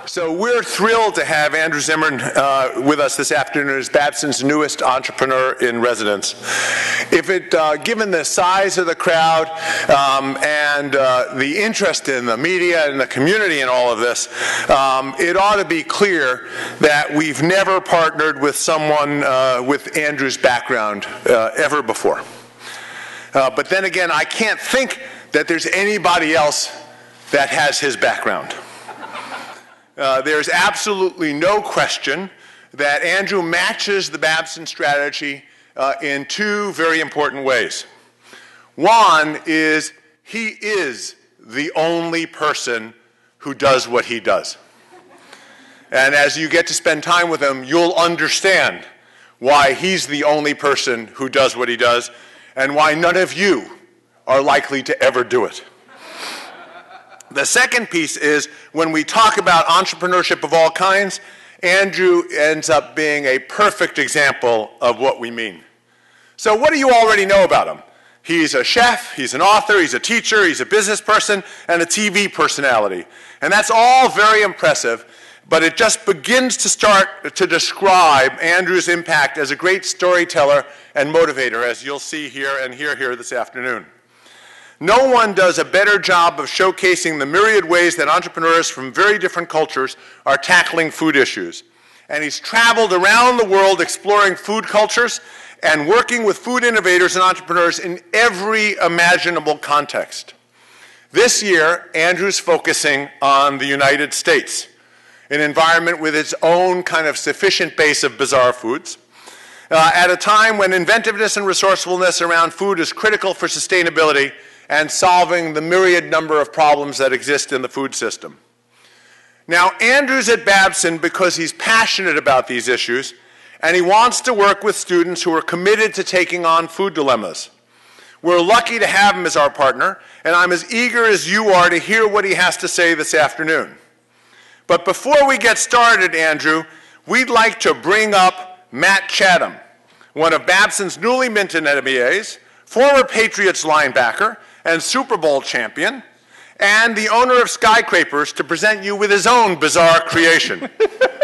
So we're thrilled to have Andrew Zimmern with us this afternoon as Babson's newest entrepreneur in residence. Given the size of the crowd and the interest in the media and the community in all of this, it ought to be clear that we've never partnered with someone with Andrew's background ever before. But then again, I can't think that there's anybody else that has his background. There's absolutely no question that Andrew matches the Babson strategy in two very important ways. One is he is the only person who does what he does. And as you get to spend time with him, you'll understand why he's the only person who does what he does and why none of you are likely to ever do it. The second piece is when we talk about entrepreneurship of all kinds, Andrew ends up being a perfect example of what we mean. So what do you already know about him? He's a chef, he's an author, he's a teacher, he's a business person, and a TV personality. And that's all very impressive, but it just begins to start to describe Andrew's impact as a great storyteller and motivator, as you'll see here and hear here this afternoon. No one does a better job of showcasing the myriad ways that entrepreneurs from very different cultures are tackling food issues. And he's traveled around the world exploring food cultures and working with food innovators and entrepreneurs in every imaginable context. This year, Andrew's focusing on the United States, an environment with its own kind of sufficient base of bizarre foods, at a time when inventiveness and resourcefulness around food is critical for sustainability and solving the myriad number of problems that exist in the food system. Now, Andrew's at Babson because he's passionate about these issues, and he wants to work with students who are committed to taking on food dilemmas. We're lucky to have him as our partner, and I'm as eager as you are to hear what he has to say this afternoon. But before we get started, Andrew, we'd like to bring up Matt Chatham, one of Babson's newly minted MBAs, former Patriots linebacker, and Super Bowl champion, and the owner of Skyscrapers, to present you with his own bizarre creation.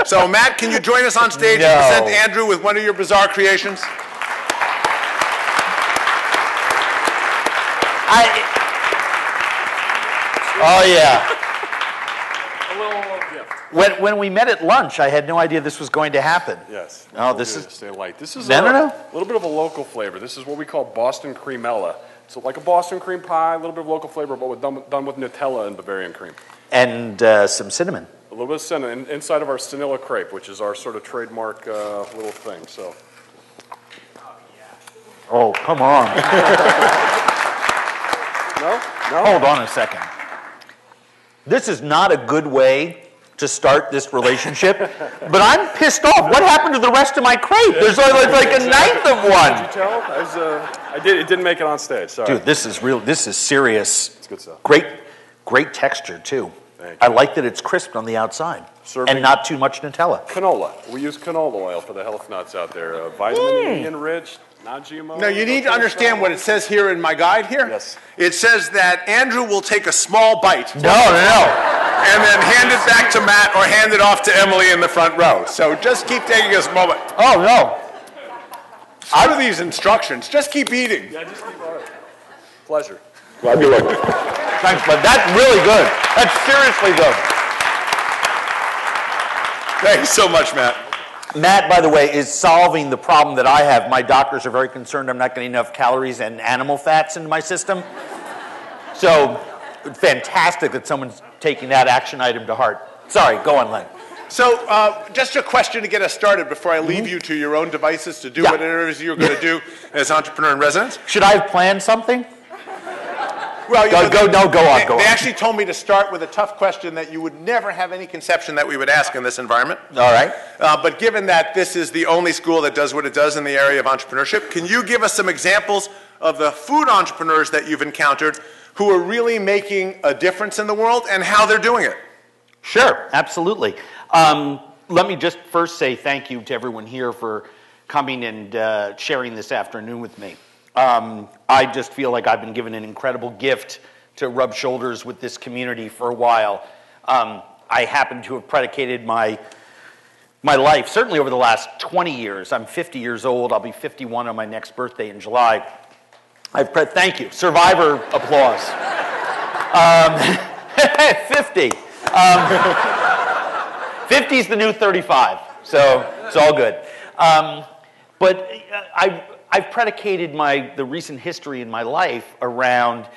So, Matt, can you join us on stage and present Andrew with one of your bizarre creations? Oh, yeah. A little gift. When we met at lunch, I had no idea this was going to happen. Yes. Oh, this is... Stay light. This is no. a little bit of a local flavor. This is what we call Boston Creamella. So like a Boston cream pie, a little bit of local flavor, but done with Nutella and Bavarian cream. And some cinnamon. A little bit of cinnamon inside of our Nutella Crepe, which is our sort of trademark little thing. So. Oh, come on. No? Hold on a second. This is not a good way to start this relationship, but I'm pissed off. What happened to the rest of my crepe? There's like a ninth of one. Did you tell? It didn't make it on stage. Sorry. Dude, this is real. This is serious. It's good stuff. Great texture too. Thank you. I like that it's crisp on the outside and not too much Nutella. Canola. We use canola oil for the health nuts out there. Vitamin E enriched. Non-GMO. Now, you need to understand what it says here in my guide here. Yes. It says that Andrew will take a small bite. No. And then hand it back to Matt or hand it off to Emily in the front row. So just keep taking a small bite. Oh, no. Out of these instructions, just keep eating. Yeah, just keep on. Pleasure. Glad you liked it. Thanks, bud. That's really good. That's seriously good. Thanks so much, Matt. Matt, by the way, is solving the problem that I have. My doctors are very concerned I'm not getting enough calories and animal fats into my system. So, fantastic that someone's taking that action item to heart. Sorry, go on, Len. So, just a question to get us started before I leave you to your own devices to do whatever it is you're going to do as entrepreneur in residence. Should I have planned something? Well, go on. They actually told me to start with a tough question that you would never have any conception that we would ask in this environment. All right. But given that this is the only school that does what it does in the area of entrepreneurship, can you give us some examples of the food entrepreneurs that you've encountered who are really making a difference in the world and how they're doing it? Sure, absolutely. Let me just first say thank you to everyone here for coming and sharing this afternoon with me. I just feel like I've been given an incredible gift to rub shoulders with this community for a while. I happen to have predicated my life, certainly over the last 20 years. I'm 50 years old. I'll be 51 on my next birthday in July. Thank you. Survivor applause. 50. 50 is the new 35, so it's all good. But I've predicated the recent history in my life around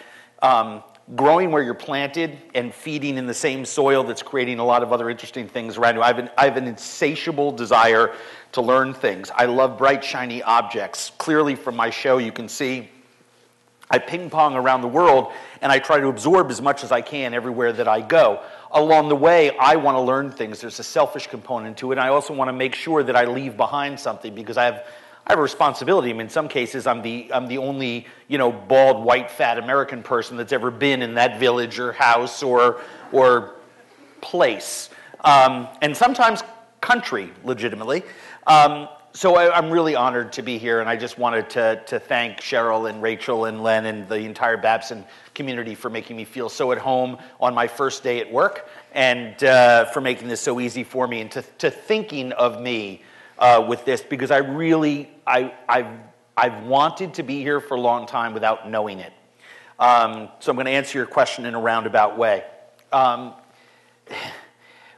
growing where you're planted and feeding in the same soil that's creating a lot of other interesting things around you. I have an insatiable desire to learn things. I love bright, shiny objects. Clearly from my show you can see I ping pong around the world and I try to absorb as much as I can everywhere that I go. Along the way, I want to learn things. There's a selfish component to it. And I also want to make sure that I leave behind something because I have a responsibility. I mean, in some cases, I'm the only, bald, white, fat American person that's ever been in that village or house or place. And sometimes country, legitimately. So I'm really honored to be here, and I just wanted to thank Cheryl and Rachel and Len and the entire Babson community for making me feel so at home on my first day at work, and for making this so easy for me, and to thinking of me with this, because I've wanted to be here for a long time without knowing it. So I'm going to answer your question in a roundabout way.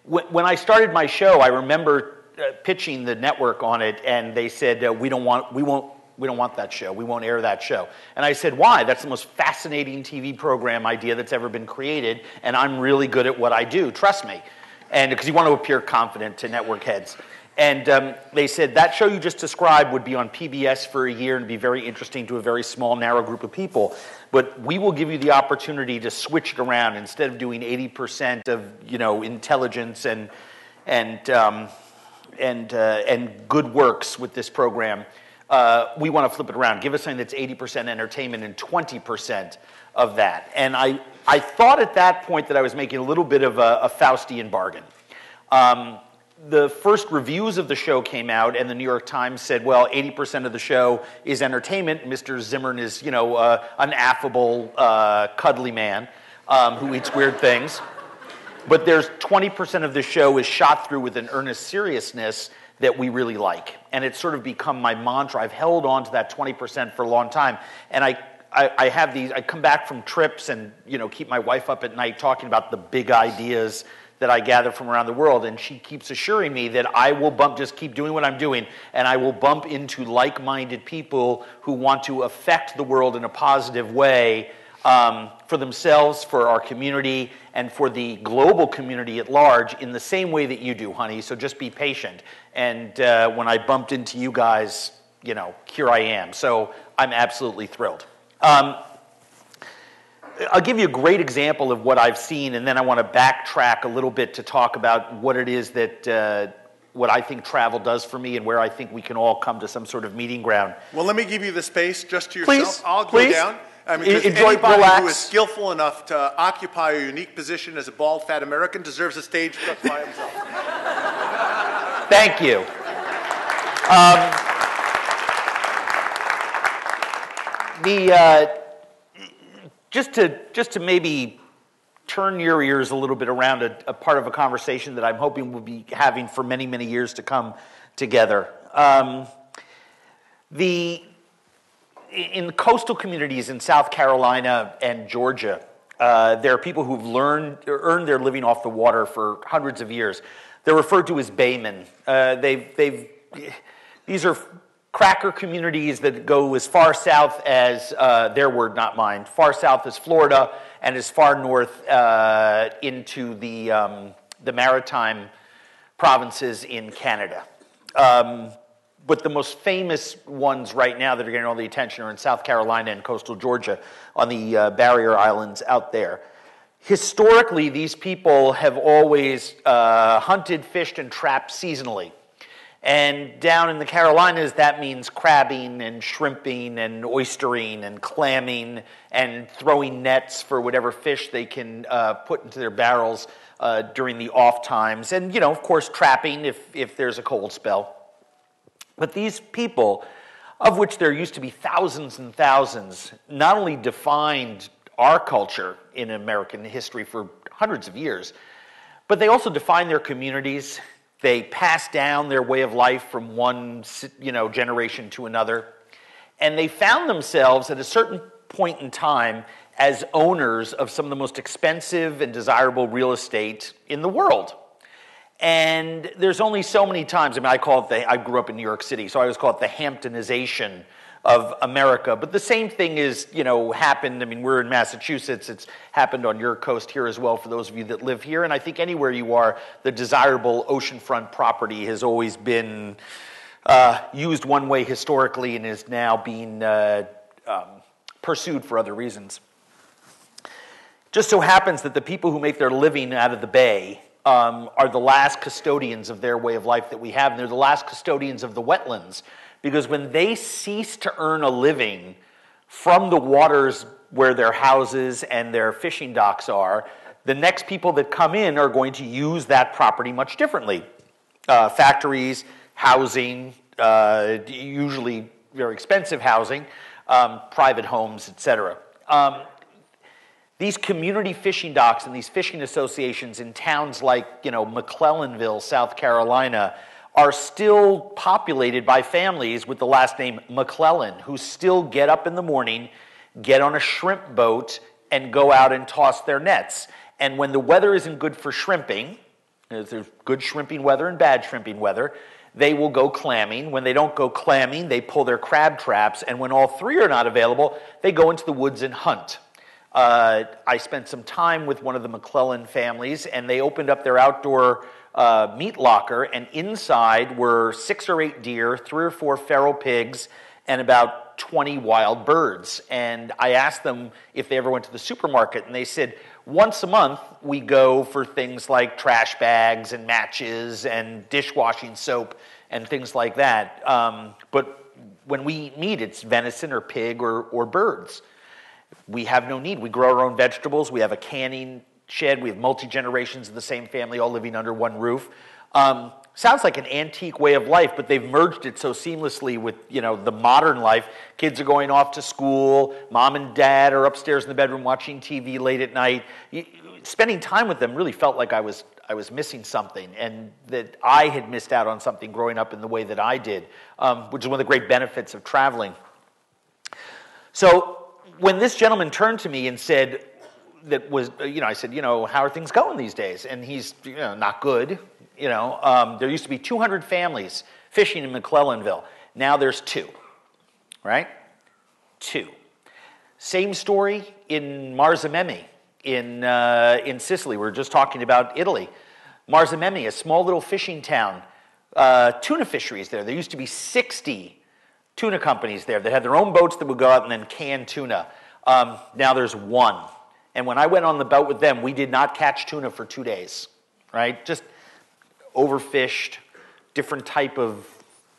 When I started my show, I remember pitching the network on it, and they said, we don't want that show. We won't air that show. And I said, why? That's the most fascinating TV program idea that's ever been created, and I'm really good at what I do. Trust me. And because you want to appear confident to network heads. And they said, that show you just described would be on PBS for a year and be very interesting to a very small, narrow group of people. But we will give you the opportunity to switch it around. Instead of doing 80% of, intelligence and good works with this program, we want to flip it around. Give us something that's 80% entertainment and 20% of that. And I thought at that point that I was making a little bit of a Faustian bargain. The first reviews of the show came out, and the New York Times said, well, 80% of the show is entertainment. Mr. Zimmern is, an affable, cuddly man who eats weird things. But there's 20% of the show is shot through with an earnest seriousness that we really like. And it's sort of become my mantra. I've held on to that 20% for a long time. And I come back from trips and, keep my wife up at night talking about the big ideas that I gather from around the world, and she keeps assuring me that I will just keep doing what I'm doing, and I will bump into like-minded people who want to affect the world in a positive way for themselves, for our community, and for the global community at large in the same way that you do, honey, so just be patient. And when I bumped into you guys, here I am. So I'm absolutely thrilled. I'll give you a great example of what I've seen, and then I want to backtrack a little bit to talk about what it is that what I think travel does for me and where I think we can all come to some sort of meeting ground. Well, let me give you the space just to yourself. Please, I'll go please. down. Because anybody who is skillful enough to occupy a unique position as a bald, fat American deserves a stage just by himself. Thank you. Just to maybe turn your ears a little bit around a part of a conversation that I'm hoping we'll be having for many, many years to come together. In coastal communities in South Carolina and Georgia, there are people who've earned their living off the water for hundreds of years. They're referred to as Bayman. These are cracker communities that go as far south as, their word, not mine, far south as Florida and as far north into the maritime provinces in Canada. But the most famous ones right now that are getting all the attention are in South Carolina and coastal Georgia on the barrier islands out there. Historically, these people have always hunted, fished, and trapped seasonally. And down in the Carolinas, that means crabbing and shrimping and oystering and clamming and throwing nets for whatever fish they can put into their barrels during the off times. And, of course, trapping if there's a cold spell. But these people, of which there used to be thousands and thousands, not only defined our culture in American history for hundreds of years, But they also define their communities. They pass down their way of life from one, generation to another. And they found themselves at a certain point in time as owners of some of the most expensive and desirable real estate in the world. And there's only so many times, I grew up in New York City, so I always call it the Hamptonization of America. But the same thing is, happened. I mean, we're in Massachusetts. It's happened on your coast here as well for those of you that live here. And I think anywhere you are, the desirable oceanfront property has always been used one way historically and is now being pursued for other reasons. Just so happens that the people who make their living out of the bay are the last custodians of their way of life that we have, and they're the last custodians of the wetlands, because when they cease to earn a living from the waters where their houses and their fishing docks are, the next people that come in are going to use that property much differently. Factories, housing, usually very expensive housing, private homes, etc. These community fishing docks and these fishing associations in towns like, McClellanville, South Carolina, are still populated by families with the last name McClellan, who still get up in the morning, get on a shrimp boat, and go out and toss their nets. And when the weather isn't good for shrimping, there's good shrimping weather and bad shrimping weather, they will go clamming. When they don't go clamming, they pull their crab traps. And when all three are not available, they go into the woods and hunt. I spent some time with one of the McClellan families, and they opened up their outdoor meat locker, and inside were 6 or 8 deer, 3 or 4 feral pigs, and about 20 wild birds. And I asked them if they ever went to the supermarket, and they said, once a month we go for things like trash bags and matches and dishwashing soap and things like that. But when we eat meat, it's venison or pig or birds. We have no need. We grow our own vegetables. We have a canning shed. We have multi-generations of the same family all living under one roof. Sounds like an antique way of life, but they've merged it so seamlessly with, the modern life. Kids are going off to school. Mom and dad are upstairs in the bedroom watching TV late at night. Spending time with them really felt like I was missing something, and that I had missed out on something growing up in the way that I did, which is one of the great benefits of traveling. So when this gentleman turned to me and said, I said, how are things going these days? And he's, not good. There used to be 200 families fishing in McClellanville. Now there's 2, right? 2. Same story in Marzamemi in Sicily. We were just talking about Italy. Marzamemi, a small little fishing town, tuna fisheries there. There used to be 60 tuna companies there that had their own boats that would go out and then can tuna. Now there's 1. And when I went on the boat with them, we did not catch tuna for 2 days, right? Just overfished, different type of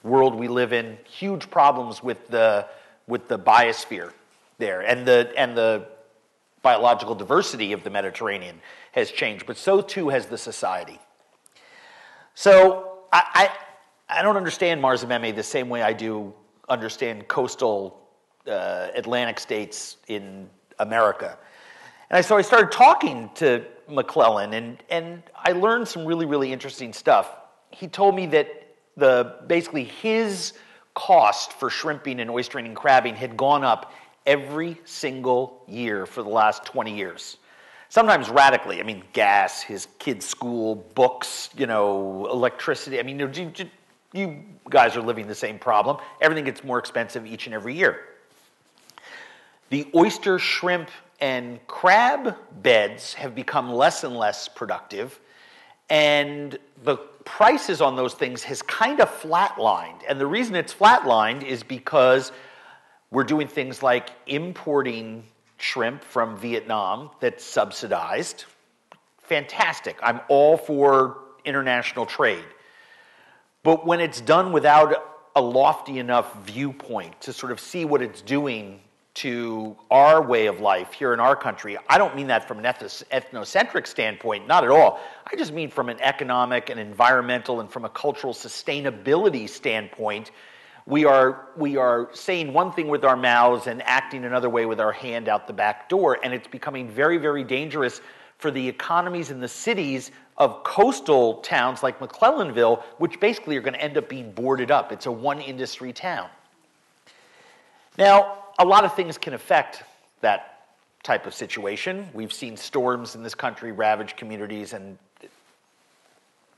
world we live in, huge problems with the biosphere there, and the biological diversity of the Mediterranean has changed, but so too has the society. So I don't understand Marzamemi the same way I do understand coastal Atlantic states in America. And so I started talking to McClellan, and I learned some really, really interesting stuff. He told me that basically his cost for shrimping and oystering and crabbing had gone up every single year for the last 20 years. Sometimes radically. I mean, gas, his kids' school, books, electricity. I mean, you guys are living the same problem. Everything gets more expensive each and every year. The oyster, shrimp, and crab beds have become less and less productive, and the prices on those things has kind of flatlined. And the reason it's flatlined is because we're doing things like importing shrimp from Vietnam that's subsidized. Fantastic. I'm all for international trade. But when it's done without a lofty enough viewpoint to sort of see what it's doing to our way of life here in our country, I don't mean that from an ethnocentric standpoint, not at all. I just mean from an economic and environmental and from a cultural sustainability standpoint. We are saying one thing with our mouths and acting another way with our hand out the back door, and it's becoming very, very dangerous for the economies in the cities of coastal towns like McClellanville, which basically are going to end up being boarded up. It's a one-industry town. Now, a lot of things can affect that type of situation. We've seen storms in this country ravage communities and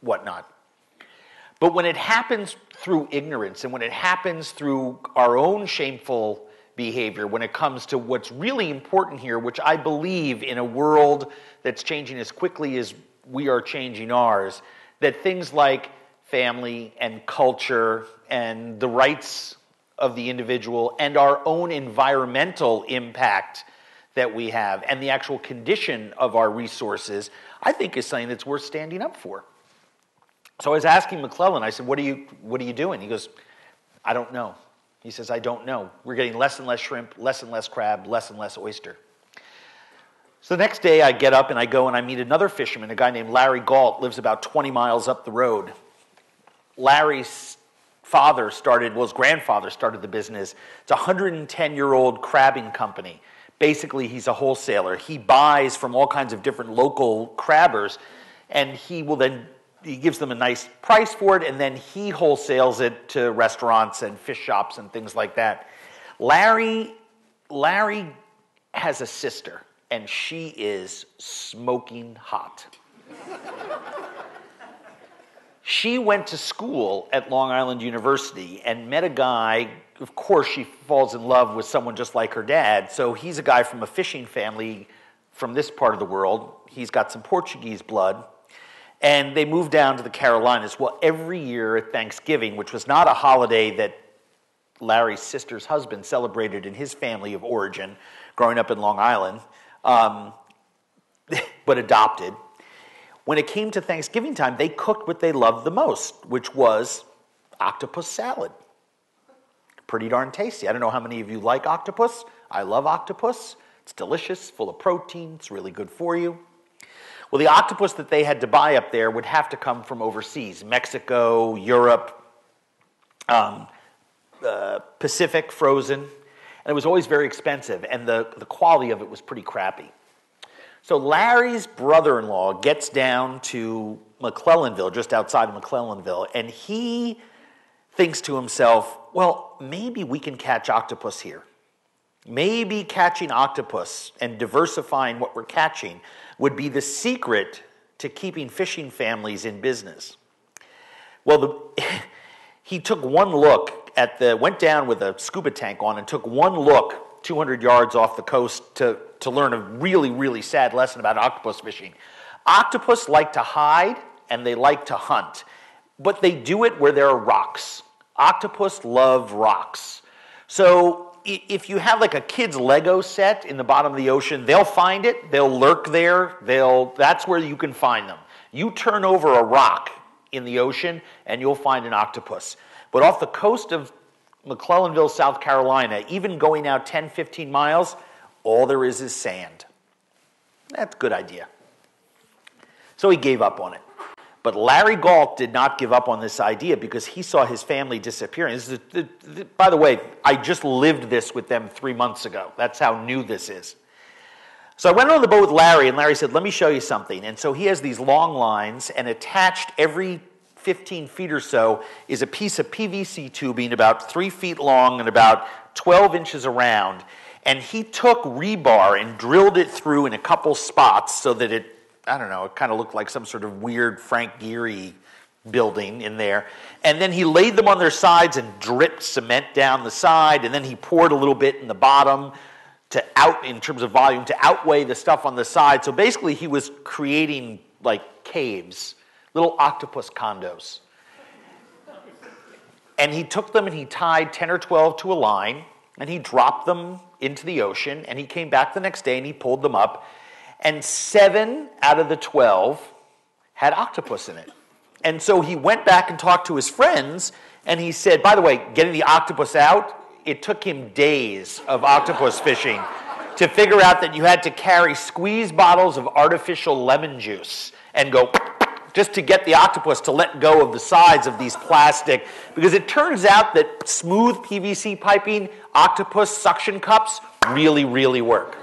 whatnot. But when it happens through ignorance and when it happens through our own shameful behavior, when it comes to what's really important here, which I believe in a world that's changing as quickly as we are changing ours, that things like family and culture and the rights of the individual and our own environmental impact that we have and the actual condition of our resources, I think is something that's worth standing up for. So I was asking McClellan, I said, what are you doing? He goes, I don't know. He says, I don't know. We're getting less and less shrimp, less and less crab, less and less oyster. So the next day I get up and I go and I meet another fisherman, a guy named Larry Galt, lives about 20 miles up the road. Larry's his grandfather started the business. It's a 110-year-old crabbing company. Basically, he's a wholesaler. He buys from all kinds of different local crabbers, and he gives them a nice price for it, and then he wholesales it to restaurants and fish shops and things like that. Larry has a sister, and she is smoking hot. She went to school at Long Island University and met a guy. Of course, she falls in love with someone just like her dad. So he's a guy from a fishing family from this part of the world. He's got some Portuguese blood. And they moved down to the Carolinas. Well, every year at Thanksgiving, which was not a holiday that Larry's sister's husband celebrated in his family of origin, growing up in Long Island, but adopted, when it came to Thanksgiving time, they cooked what they loved the most, which was octopus salad. Pretty darn tasty. I don't know how many of you like octopus. I love octopus. It's delicious, full of protein. It's really good for you. Well, the octopus that they had to buy up there would have to come from overseas, Mexico, Europe, Pacific, frozen. And it was always very expensive, and the quality of it was pretty crappy. So Larry's brother-in-law gets down to McClellanville, just outside of McClellanville, and he thinks to himself, well, maybe we can catch octopus here. Maybe catching octopus and diversifying what we're catching would be the secret to keeping fishing families in business. Well, he took one look went down with a scuba tank on and took one look 200 yards off the coast to learn a really, really sad lesson about octopus fishing. Octopus like to hide and they like to hunt, but they do it where there are rocks. Octopus love rocks. So if you have like a kid's Lego set in the bottom of the ocean, they'll find it, they'll lurk there, that's where you can find them. You turn over a rock in the ocean and you'll find an octopus. But off the coast of McClellanville, South Carolina, even going out 10, 15 miles, all there is sand. That's a good idea. So he gave up on it. But Larry Galt did not give up on this idea because he saw his family disappearing. By the way, I just lived this with them 3 months ago. That's how new this is. So I went on the boat with Larry, and Larry said, let me show you something. And so he has these long lines, and attached every 15 feet or so is a piece of PVC tubing about 3 feet long and about 12 inches around. And he took rebar and drilled it through in a couple spots so that it kind of looked like some sort of weird Frank Gehry building in there. And then he laid them on their sides and dripped cement down the side, and then he poured a little bit in the bottom in terms of volume, to outweigh the stuff on the side. So basically he was creating like caves, little octopus condos. And he took them and he tied 10 or 12 to a line, and he dropped them into the ocean, and he came back the next day and he pulled them up, and 7 out of the 12 had octopus in it. And so he went back and talked to his friends, and he said, by the way, getting the octopus out, it took him days of octopus fishing to figure out that you had to carry squeeze bottles of artificial lemon juice and go just to get the octopus to let go of the sides of these plastic, because it turns out that smooth PVC piping octopus suction cups really, really work.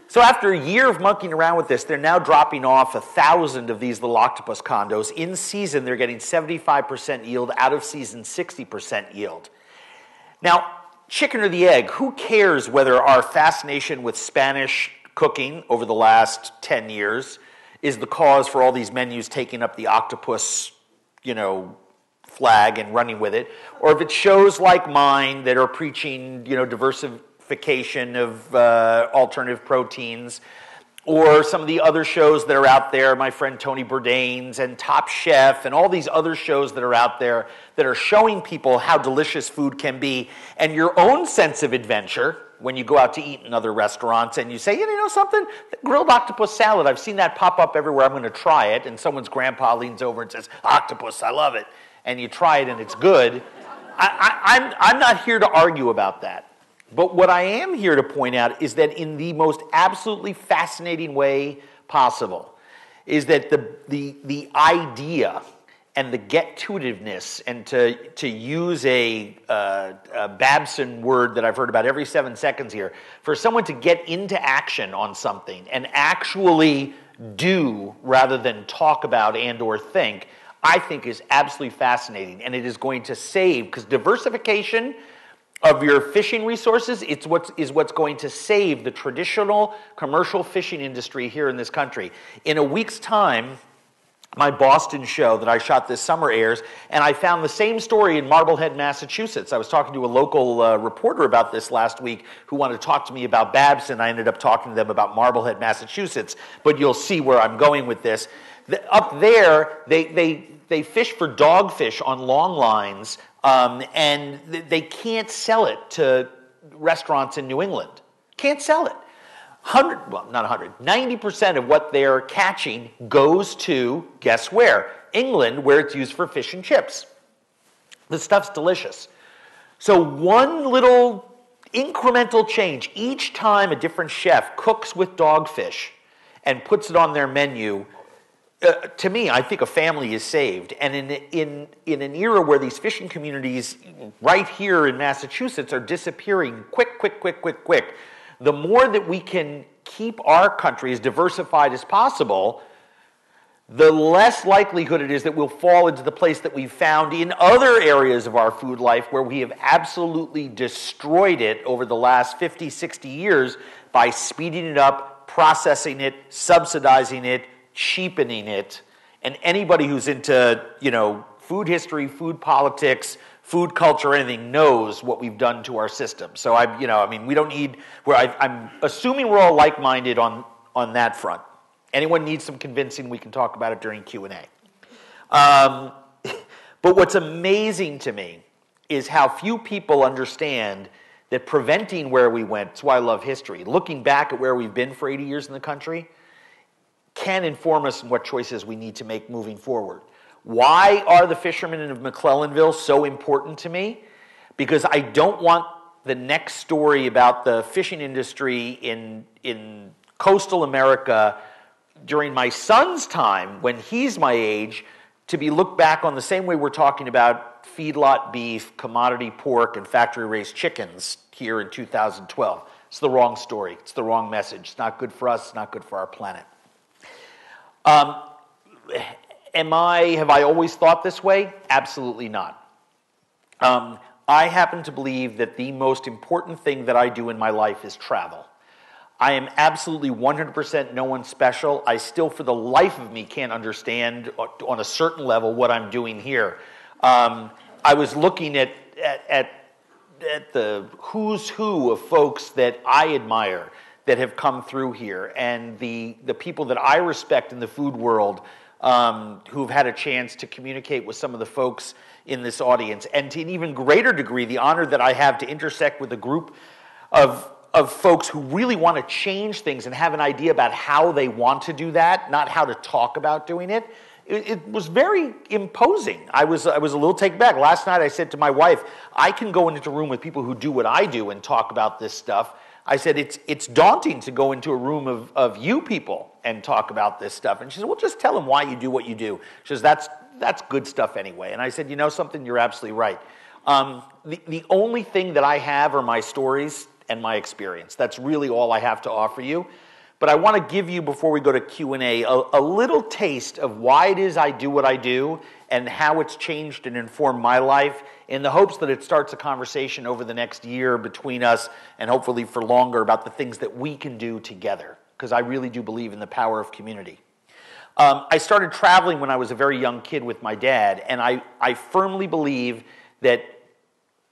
So after a year of monkeying around with this, they're now dropping off 1,000 of these little octopus condos. In season, they're getting 75% yield, out of season 60% yield. Now, chicken or the egg, who cares whether our fascination with Spanish cooking over the last 10 years is the cause for all these menus taking up the octopus, flag and running with it, or if it's shows like mine that are preaching, diversification of alternative proteins, or some of the other shows that are out there, my friend Tony Bourdain's and Top Chef and all these other shows that are out there that are showing people how delicious food can be, and your own sense of adventure when you go out to eat in other restaurants and you say, you know something, the grilled octopus salad, I've seen that pop up everywhere, I'm going to try it, and someone's grandpa leans over and says, octopus, I love it, and you try it and it's good. I'm not here to argue about that. But what I am here to point out is that in the most absolutely fascinating way possible, is that the idea and the get-to-itiveness, and to use a Babson word that I've heard about every 7 seconds here, for someone to get into action on something and actually do rather than talk about and or think, I think is absolutely fascinating. And it is going to save, because diversification of your fishing resources, is what's going to save the traditional commercial fishing industry here in this country. In a week's time, my Boston show that I shot this summer airs, and I found the same story in Marblehead, Massachusetts. I was talking to a local reporter about this last week who wanted to talk to me about Babson. I ended up talking to them about Marblehead, Massachusetts, but you'll see where I'm going with this. Up there, they fish for dogfish on long lines, and they can't sell it to restaurants in New England. Can't sell it. 90% of what they're catching goes to, guess where? England, where it's used for fish and chips. The stuff's delicious. So one little incremental change, each time a different chef cooks with dogfish and puts it on their menu, to me, I think a family is saved. And in an era where these fishing communities right here in Massachusetts are disappearing quick, the more that we can keep our country as diversified as possible, the less likelihood it is that we'll fall into the place that we've found in other areas of our food life where we have absolutely destroyed it over the last 50, 60 years by speeding it up, processing it, subsidizing it, cheapening it. And anybody who's into, food history, food politics, food culture, anything knows what we've done to our system. So we don't need. I'm assuming we're all like-minded on that front. Anyone needs some convincing, we can talk about it during Q&A. But what's amazing to me is how few people understand that preventing where we went. That's why I love history. Looking back at where we've been for 80 years in the country can inform us on what choices we need to make moving forward. Why are the fishermen of McClellanville so important to me? Because I don't want the next story about the fishing industry in coastal America during my son's time, when he's my age, to be looked back on the same way we're talking about feedlot beef, commodity pork, and factory-raised chickens here in 2012. It's the wrong story. It's the wrong message. It's not good for us. It's not good for our planet. Have I always thought this way? Absolutely not. I happen to believe that the most important thing that I do in my life is travel. I am absolutely 100% no one special. I still, for the life of me, can't understand on a certain level what I'm doing here. I was looking at the who's who of folks that I admire that have come through here, and the people that I respect in the food world who've had a chance to communicate with some of the folks in this audience, and to an even greater degree, the honor that I have to intersect with a group of folks who really want to change things and have an idea about how they want to do that, not how to talk about doing it. It was very imposing. I was a little taken back. Last night I said to my wife, I can go into a room with people who do what I do and talk about this stuff. I said, it's daunting to go into a room of you people and talk about this stuff. And she said, well, just tell them why you do what you do. She says, that's good stuff anyway. And I said, you know something, you're absolutely right. The only thing that I have are my stories and my experience. That's really all I have to offer you. But I want to give you, before we go to Q&A, a little taste of why it is I do what I do and how it's changed and informed my life, in the hopes that it starts a conversation over the next year between us and hopefully for longer about the things that we can do together, because I really do believe in the power of community. I started traveling when I was a very young kid with my dad, and I firmly believe that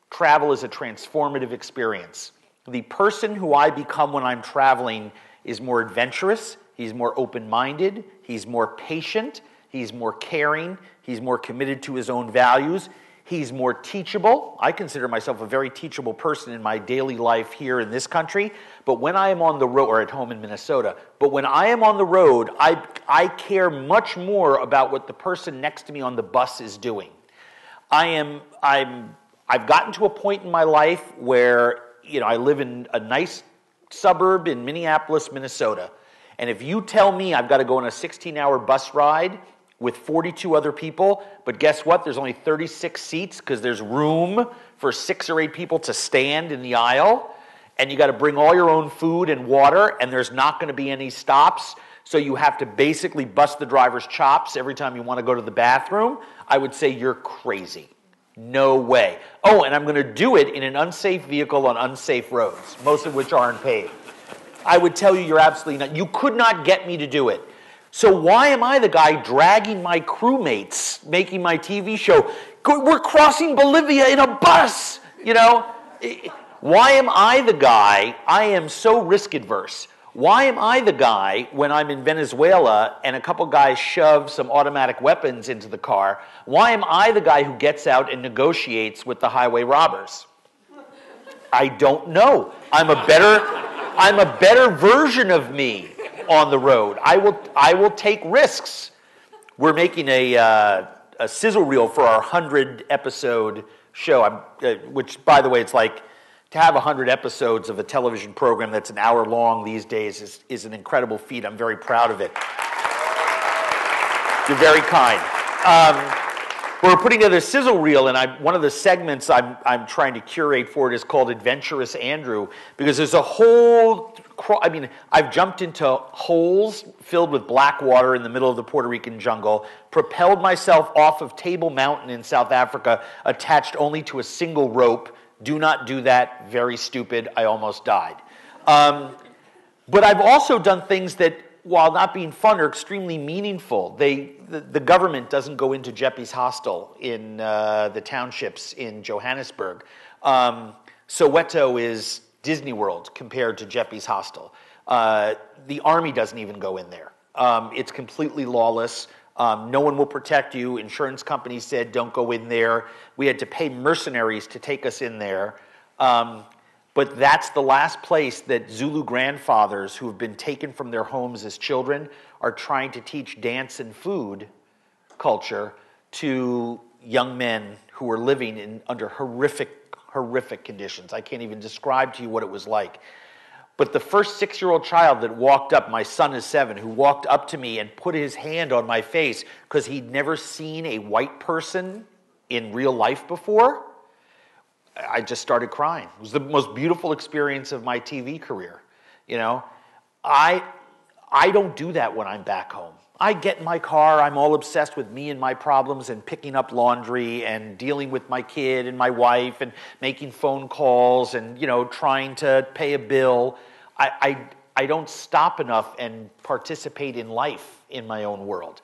travel is a transformative experience. The person who I become when I'm traveling is more adventurous, he's more open-minded, he's more patient, he's more caring, he's more committed to his own values, he's more teachable. I consider myself a very teachable person in my daily life here in this country, but when I am on the road, or at home in Minnesota, but when I am on the road, I care much more about what the person next to me on the bus is doing. I've gotten to a point in my life where, I live in a nice suburb in Minneapolis, Minnesota. And if you tell me I've got to go on a 16-hour bus ride with 42 other people, but guess what? There's only 36 seats because there's room for 6 or 8 people to stand in the aisle, and you got to bring all your own food and water, and there's not going to be any stops, so you have to basically bust the driver's chops every time you want to go to the bathroom, I would say you're crazy. No way. Oh, and I'm going to do it in an unsafe vehicle on unsafe roads, most of which aren't paved. I would tell you you're absolutely not. You could not get me to do it. So why am I the guy dragging my crewmates, making my TV show? We're crossing Bolivia in a bus, Why am I the guy? I am so risk adverse. Why am I the guy when I'm in Venezuela and a couple guys shove some automatic weapons into the car? Why am I the guy who gets out and negotiates with the highway robbers? I don't know. I'm a better version of me on the road. I will take risks. We're making a sizzle reel for our 100-episode show, which, by the way, it's like, to have 100 episodes of a television program that's an hour long these days is an incredible feat. I'm very proud of it. You're very kind. We're putting together a sizzle reel, and one of the segments I'm trying to curate for it is called Adventurous Andrew, because there's a whole... I've jumped into holes filled with black water in the middle of the Puerto Rican jungle, propelled myself off of Table Mountain in South Africa, attached only to a single rope. Do not do that. Very stupid. I almost died. But I've also done things that, while not being fun, are extremely meaningful. The government doesn't go into Jeppy's hostel in the townships in Johannesburg. Soweto is Disney World compared to Jeppy's hostel. The army doesn't even go in there. It's completely lawless. No one will protect you. Insurance companies said, don't go in there. We had to pay mercenaries to take us in there. But that's the last place that Zulu grandfathers who have been taken from their homes as children are trying to teach dance and food culture to young men who are living under horrific conditions. I can't even describe to you what it was like. But the first 6-year-old child that walked up, my son is 7, who walked up to me and put his hand on my face because he'd never seen a white person in real life before, I just started crying. It was the most beautiful experience of my TV career. I don't do that when I'm back home. I get in my car, I'm all obsessed with me and my problems and picking up laundry and dealing with my kid and my wife and making phone calls and, trying to pay a bill. I don't stop enough and participate in life in my own world.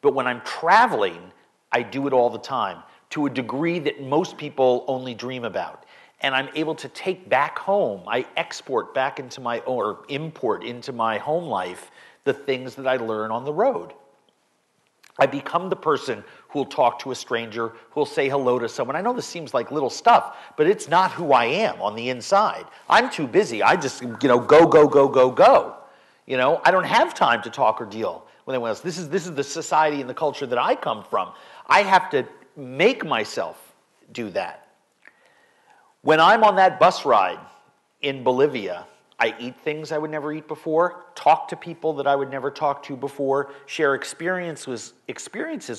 But when I'm traveling, I do it all the time to a degree that most people only dream about. And I'm able to take back home, I export back into or import into my home life the things that I learn on the road. I become the person who will talk to a stranger, who will say hello to someone. I know this seems like little stuff, but it's not who I am on the inside. I'm too busy. I just, go. I don't have time to talk or deal with anyone else. This is the society and the culture that I come from. I have to make myself do that. When I'm on that bus ride in Bolivia, I eat things I would never eat before, talk to people that I would never talk to before, share experiences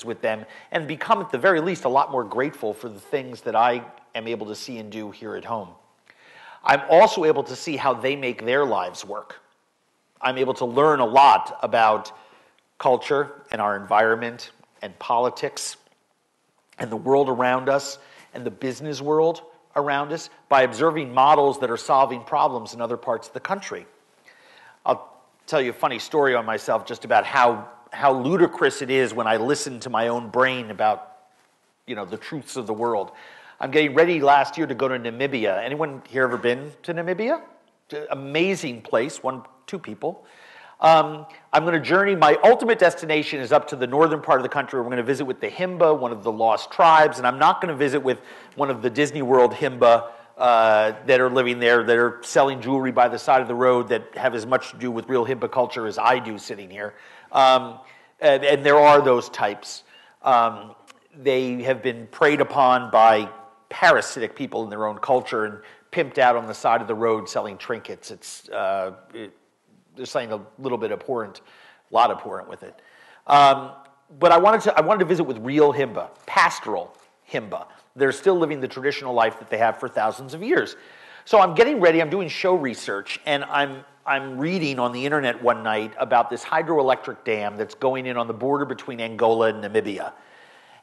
with them, and become, at the very least, a lot more grateful for the things that I am able to see and do here at home. I'm also able to see how they make their lives work. I'm able to learn a lot about culture and our environment and politics and the world around us and the business world around us by observing models that are solving problems in other parts of the country. I'll tell you a funny story on myself just about how ludicrous it is when I listen to my own brain about, the truths of the world. I'm getting ready last year to go to Namibia. Anyone here ever been to Namibia? Amazing place, two people. I'm going to journey. My ultimate destination is up to the northern part of the country. We're going to visit with the Himba, one of the lost tribes, and I'm not going to visit with one of the Disney World Himba that are living there, that are selling jewelry by the side of the road, that have as much to do with real Himba culture as I do sitting here. And there are those types. They have been preyed upon by parasitic people in their own culture and pimped out on the side of the road selling trinkets. There's something a little bit abhorrent, a lot abhorrent with it. But I wanted to visit with real Himba, pastoral Himba. They're still living the traditional life that they have for thousands of years. So I'm getting ready, I'm doing show research, and I'm reading on the internet one night about this hydroelectric dam that's going in on the border between Angola and Namibia.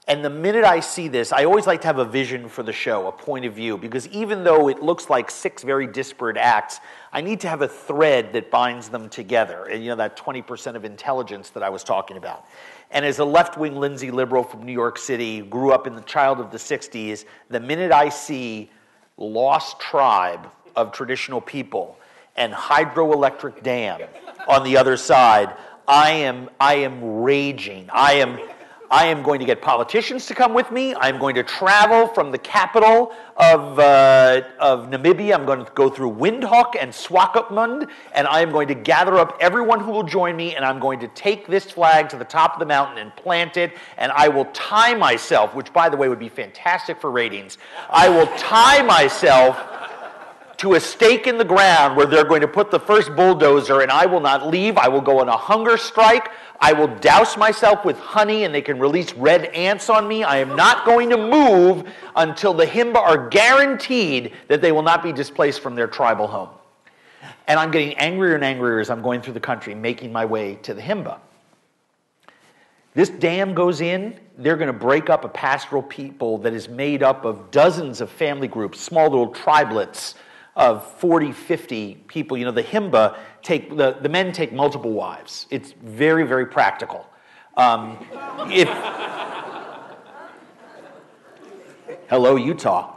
And the minute I see this, I always like to have a vision for the show, a point of view, because even though it looks like 6 very disparate acts, I need to have a thread that binds them together, and that 20% of intelligence that I was talking about. And as a left-wing Lindsay liberal from New York City, grew up in the child of the 60s, the minute I see lost tribe of traditional people and hydroelectric dam on the other side, I am raging. I am going to get politicians to come with me. I'm going to travel from the capital of Namibia. I'm going to go through Windhoek and Swakopmund, and I am going to gather up everyone who will join me, and I'm going to take this flag to the top of the mountain and plant it, and I will tie myself, which, by the way, would be fantastic for ratings. I will tie myself to a stake in the ground where they're going to put the first bulldozer, and I will not leave. I will go on a hunger strike. I will douse myself with honey, and they can release red ants on me. I am not going to move until the Himba are guaranteed that they will not be displaced from their tribal home. And I'm getting angrier and angrier as I'm going through the country, making my way to the Himba. This dam goes in, they're going to break up a pastoral people that is made up of dozens of family groups, small little tribelets of 40, 50 people. The Himba the men take multiple wives. It's very, very practical. Hello, Utah.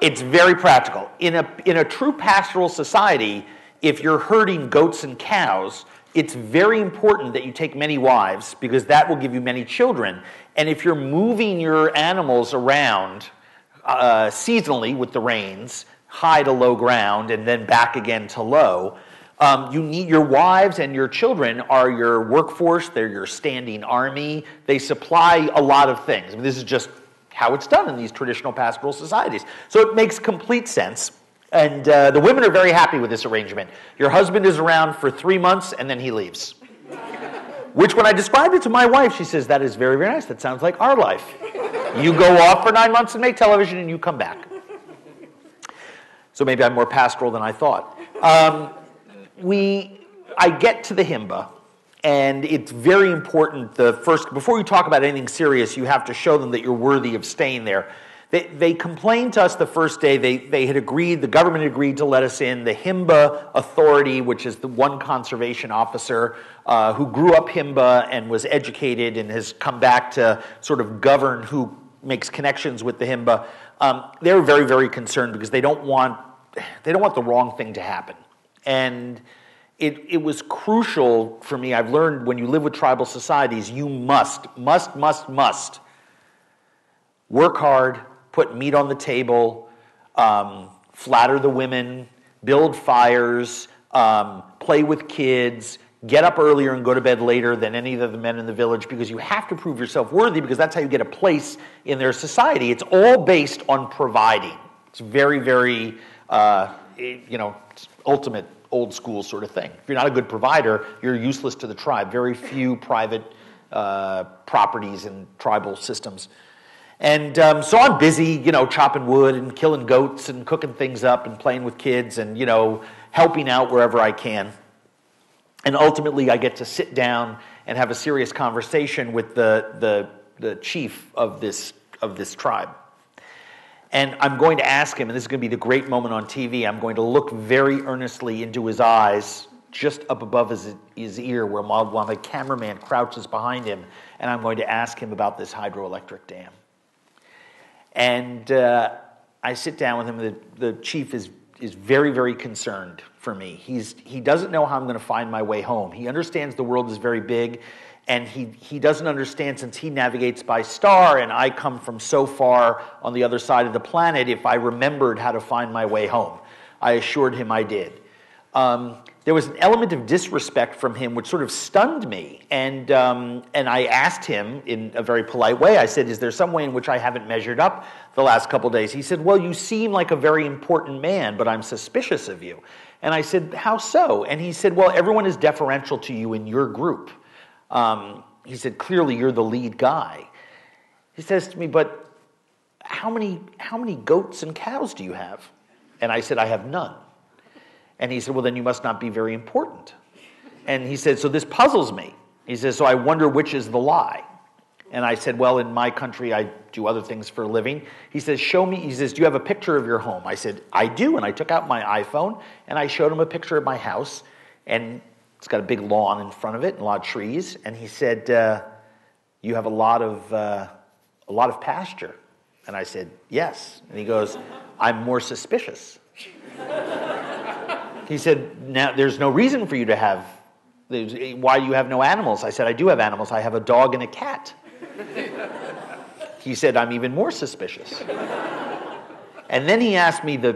It's very practical. In a true pastoral society, if you're herding goats and cows, it's very important that you take many wives because that will give you many children. And if you're moving your animals around seasonally with the rains, high to low ground, and then back again to low, you need your wives, and your children are your workforce. They're your standing army. They supply a lot of things. This is just how it's done in these traditional pastoral societies. So it makes complete sense. And the women are very happy with this arrangement. Your husband is around for 3 months, and then he leaves. Which, when I described it to my wife, she says, that is very, very nice. That sounds like our life. You go off for 9 months and make television, and you come back. So maybe I'm more pastoral than I thought. I get to the Himba, and it's very important. Before you talk about anything serious, you have to show them that you're worthy of staying there. They complained to us the first day. They had agreed, the government had agreed to let us in. The Himba Authority, which is the one conservation officer who grew up Himba and was educated and has come back to sort of govern who makes connections with the Himba, they're very, very concerned because they don't want the wrong thing to happen. And it was crucial for me. I've learned when you live with tribal societies, you must work hard, put meat on the table, flatter the women, build fires, play with kids, get up earlier and go to bed later than any of the men in the village, because you have to prove yourself worthy, because that's how you get a place in their society. It's all based on providing. It's very, very, ultimate old school sort of thing. If you're not a good provider, you're useless to the tribe. Very few private properties in tribal systems. And so I'm busy, chopping wood and killing goats and cooking things up and playing with kids and, helping out wherever I can. And ultimately, I get to sit down and have a serious conversation with the chief of this tribe. And I'm going to ask him, and this is going to be the great moment on TV, I'm going to look very earnestly into his eyes, just up above his ear, while the cameraman crouches behind him, and I'm going to ask him about this hydroelectric dam. And I sit down with him. The chief is very, very concerned for me. He doesn't know how I'm going to find my way home. He understands the world is very big, and he doesn't understand, since he navigates by star and I come from so far on the other side of the planet, if I remembered how to find my way home. I assured him I did. There was an element of disrespect from him which sort of stunned me, and I asked him in a very polite way, I said, is there some way in which I haven't measured up the last couple days? He said, well, you seem like a very important man, but I'm suspicious of you. And I said, how so? And he said, well, everyone is deferential to you in your group. He said, clearly you're the lead guy. He says to me, but how many goats and cows do you have? And I said, I have none. And he said, well, then you must not be very important. And he said, so this puzzles me. He says, so I wonder which is the lie. And I said, well, in my country, I do other things for a living. He says, show me. He says, do you have a picture of your home? I said, I do. And I took out my iPhone, and I showed him a picture of my house. And it's got a big lawn in front of it and a lot of trees. And he said, you have a lot of pasture. And I said, yes. And he goes, I'm more suspicious. He said, now, there's no reason for you to have, why do you have no animals? I said, I do have animals. I have a dog and a cat. He said, I'm even more suspicious. And then he asked me the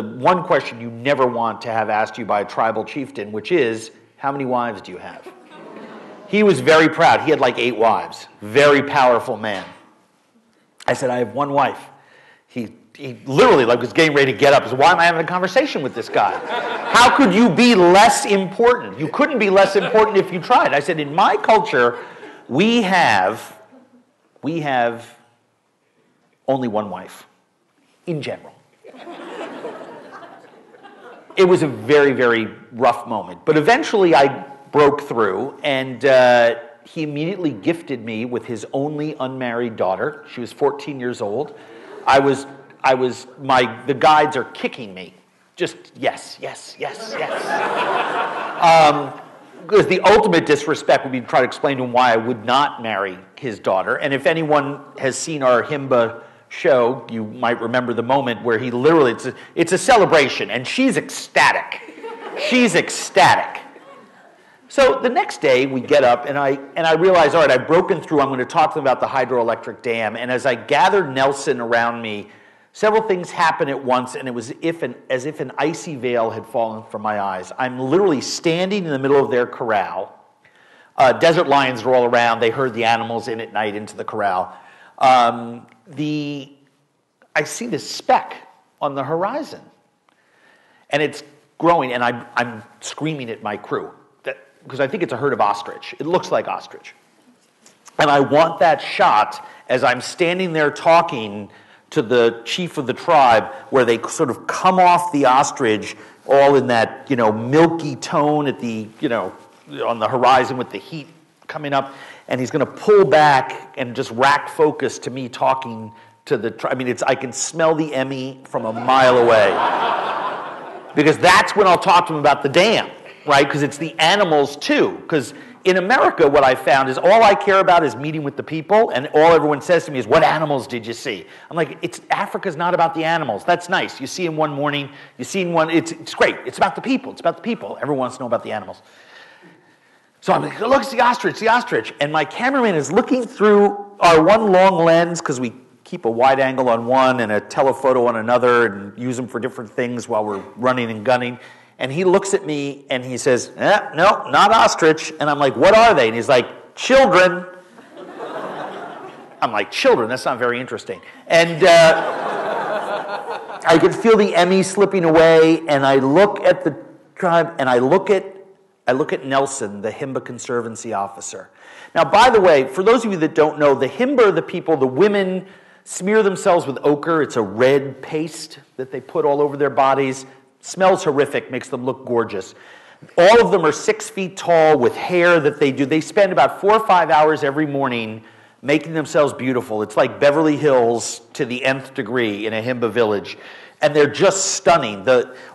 one question you never want to have asked you by a tribal chieftain, which is, how many wives do you have? He was very proud. He had like 8 wives. Very powerful man. I said, I have 1 wife. He literally was getting ready to get up. He said, why am I having a conversation with this guy? How could you be less important? You couldn't be less important if you tried. I said, in my culture, we have only 1 wife, in general. It was a very, very rough moment. But eventually I broke through, and he immediately gifted me with his only unmarried daughter. She was 14 years old. The guides are kicking me. Just yes, yes, yes, yes. Because the ultimate disrespect would be to try to explain to him why I would not marry his daughter. And if anyone has seen our Himba show, you might remember the moment where he literally, it's a celebration, and she's ecstatic. She's ecstatic. So the next day we get up, and I realize, all right, I've broken through. I'm going to talk to them about the hydroelectric dam. And as I gathered Nelson around me, several things happened at once, and it was as if an icy veil had fallen from my eyes. I'm literally standing in the middle of their corral. Desert lions are all around. They herd the animals in at night into the corral. I see this speck on the horizon, and it's growing, and I'm screaming at my crew, because I think it's a herd of ostrich. It looks like ostrich. And I want that shot as I'm standing there talking to the chief of the tribe, where they sort of come off the ostrich all in that, milky tone at the, on the horizon with the heat coming up, and he's going to pull back and just rack focus to me talking to the tribe. I mean, I can smell the Emmy from a mile away. Because that's when I'll talk to him about the dam, right? Because it's the animals too. Because in America, what I found is all I care about is meeting with the people, and all everyone says to me is, what animals did you see? I'm like, Africa's not about the animals. That's nice. You see them one morning, you see one, it's great. It's about the people. It's about the people. Everyone wants to know about the animals. So I'm like, look, it's the ostrich. And my cameraman is looking through our one long lens, because we keep a wide angle on one and a telephoto on another and use them for different things while we're running and gunning. And he looks at me and he says, no, not ostrich. And I'm like, what are they? And he's like, children. I'm like, children? That's not very interesting. And I could feel the Emmy slipping away, and I look at the tribe, and I look at Nelson, the Himba Conservancy officer. Now, by the way, for those of you that don't know, the Himba are the people, the women smear themselves with ochre. It's a red paste that they put all over their bodies. Smells horrific, makes them look gorgeous. All of them are 6 feet tall with hair that they do. They spend about 4 or 5 hours every morning making themselves beautiful. It's like Beverly Hills to the nth degree in a Himba village. And they're just stunning.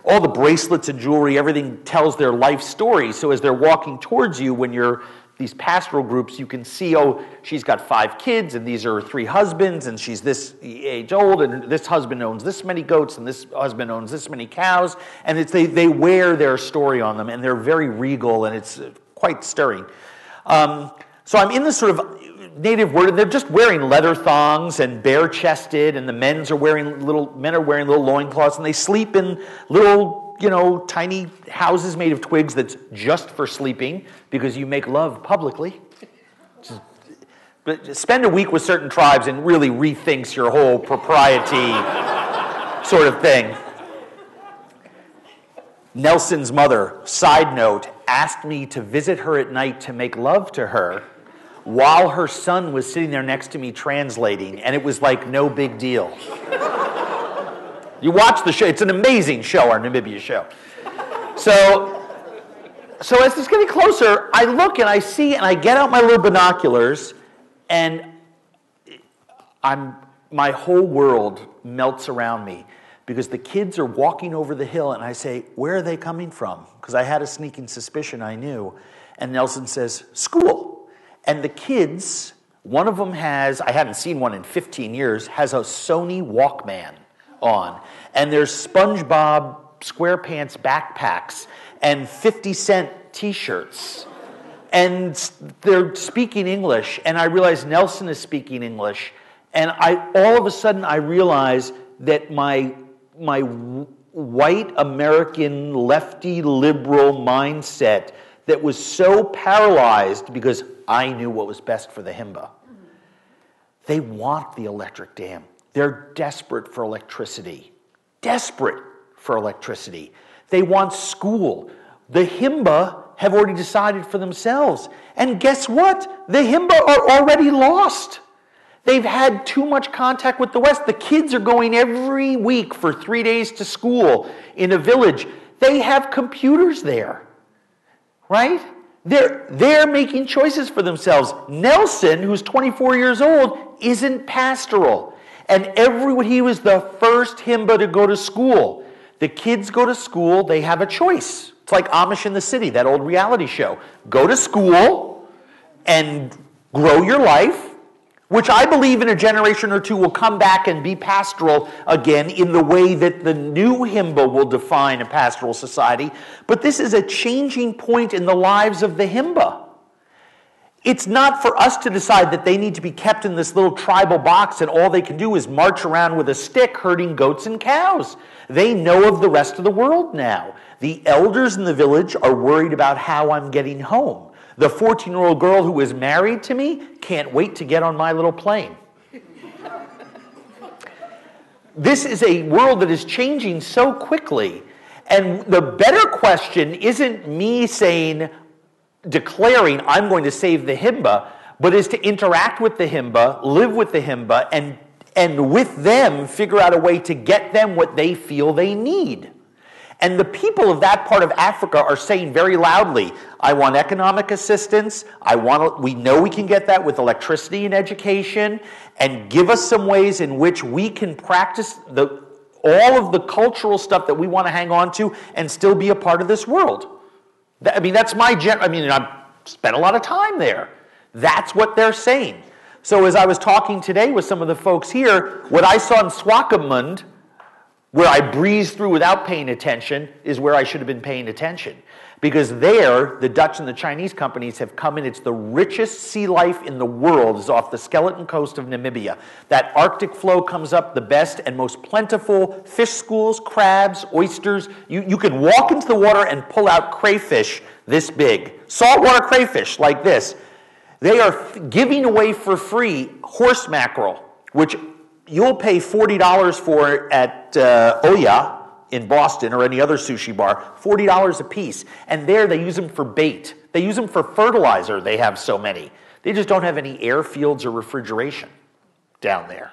All the bracelets and jewelry, everything tells their life story. So as they're walking towards you, when you're these pastoral groups, you can see, oh, she's got 5 kids, and these are 3 husbands, and she's this age old, and this husband owns this many goats, and this husband owns this many cows. And they wear their story on them, and they're very regal, and it's quite stirring. So I'm in this sort of native word, and they're just wearing leather thongs and bare-chested, and the men are wearing little loincloths, and they sleep in little, tiny houses made of twigs that's just for sleeping, because you make love publicly. But spend a week with certain tribes and really rethinks your whole propriety sort of thing. Nelson's mother, side note, asked me to visit her at night to make love to her while her son was sitting there next to me translating, and it was like no big deal. You watch the show. It's an amazing show, our Namibia show. So as it's getting closer, I look and I see, and I get out my little binoculars, and my whole world melts around me, because the kids are walking over the hill, and I say, where are they coming from? Because I had a sneaking suspicion I knew. And Nelson says, school. And the kids, one of them has, I hadn't seen one in 15 years, has a Sony Walkman on. And there's SpongeBob SquarePants backpacks and 50-cent T-shirts. And they're speaking English. And I realize Nelson is speaking English. And all of a sudden I realize that my white American lefty liberal mindset that was so paralyzed because I knew what was best for the Himba. They want the electric dam. They're desperate for electricity. Desperate for electricity. They want school. The Himba have already decided for themselves. And guess what? The Himba are already lost. They've had too much contact with the West. The kids are going every week for 3 days to school in a village. They have computers there, right? They're making choices for themselves. Nelson, who's 24 years old, isn't pastoral. And he was the first Himba to go to school. The kids go to school, they have a choice. It's like Amish in the City, that old reality show. Go to school and grow your life, which I believe in a generation or two will come back and be pastoral again in the way that the new Himba will define a pastoral society. But this is a changing point in the lives of the Himba. It's not for us to decide that they need to be kept in this little tribal box and all they can do is march around with a stick herding goats and cows. They know of the rest of the world now. The elders in the village are worried about how I'm getting home. The 14-year-old girl who is married to me can't wait to get on my little plane. This is a world that is changing so quickly. And the better question isn't me declaring I'm going to save the Himba, but is to interact with the Himba, live with the Himba, and with them figure out a way to get them what they feel they need. And the people of that part of Africa are saying very loudly, I want economic assistance, we know we can get that with electricity and education, and give us some ways in which we can practice all of the cultural stuff that we want to hang on to and still be a part of this world. That's I've spent a lot of time there. That's what they're saying. So as I was talking today with some of the folks here, what I saw in Swakopmund, where I breezed through without paying attention, is where I should have been paying attention. Because there, the Dutch and the Chinese companies have come in. It's the richest sea life in the world is off the skeleton coast of Namibia. That Arctic flow comes up, the best and most plentiful fish schools, crabs, oysters. You can walk into the water and pull out crayfish this big. Saltwater crayfish like this. They are giving away for free horse mackerel, which you'll pay $40 for at Oya in Boston or any other sushi bar, $40 a piece. And there they use them for bait. They use them for fertilizer. They have so many. They just don't have any airfields or refrigeration down there.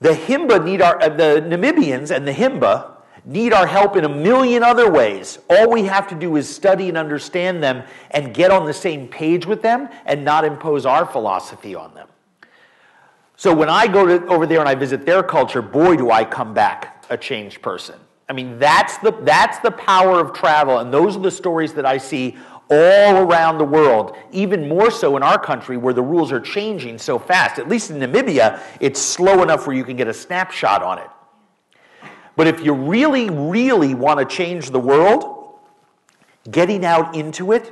The Namibians and the Himba need our help in a million other ways. All we have to do is study and understand them and get on the same page with them and not impose our philosophy on them. So when I go over there and I visit their culture, boy, do I come back a changed person. I mean, that's the power of travel, and those are the stories that I see all around the world, even more so in our country where the rules are changing so fast. At least in Namibia, it's slow enough where you can get a snapshot on it. But if you really, really want to change the world, getting out into it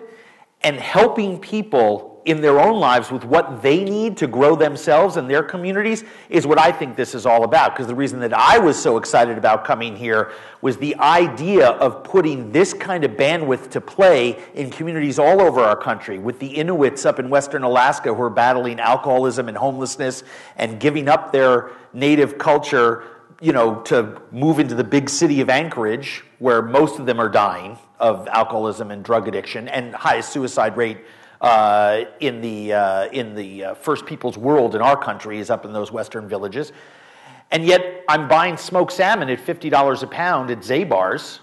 and helping people in their own lives with what they need to grow themselves and their communities is what I think this is all about. Because the reason that I was so excited about coming here was the idea of putting this kind of bandwidth to play in communities all over our country, with the Inuits up in Western Alaska who are battling alcoholism and homelessness and giving up their native culture, you know, to move into the big city of Anchorage, where most of them are dying of alcoholism and drug addiction, and highest suicide rate in the First Peoples world in our country is up in those western villages. And yet I'm buying smoked salmon at $50 a pound at Zabar's,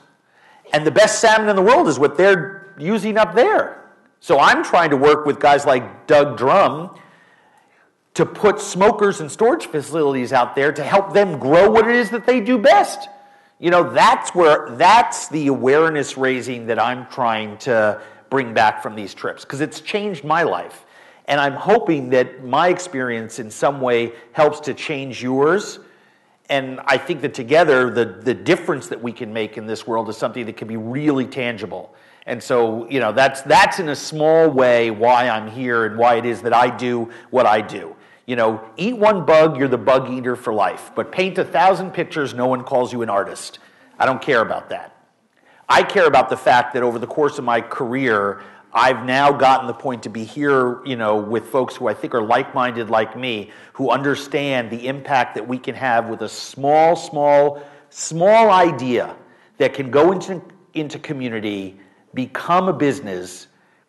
and the best salmon in the world is what they're using up there. So I'm trying to work with guys like Doug Drum to put smokers and storage facilities out there to help them grow what it is that they do best. You know, that's the awareness raising that I'm trying to bring back from these trips, because it's changed my life. And I'm hoping that my experience in some way helps to change yours. And I think that together, the difference that we can make in this world is something that can be really tangible. And so, you know, that's in a small way why I'm here and why it is that I do what I do. You know, eat one bug, you're the bug eater for life. But paint 1,000 pictures, no one calls you an artist. I don't care about that. I care about the fact that over the course of my career, I've now gotten the point to be here, you know, with folks who I think are like-minded like me, who understand the impact that we can have with a small idea that can go into community, become a business,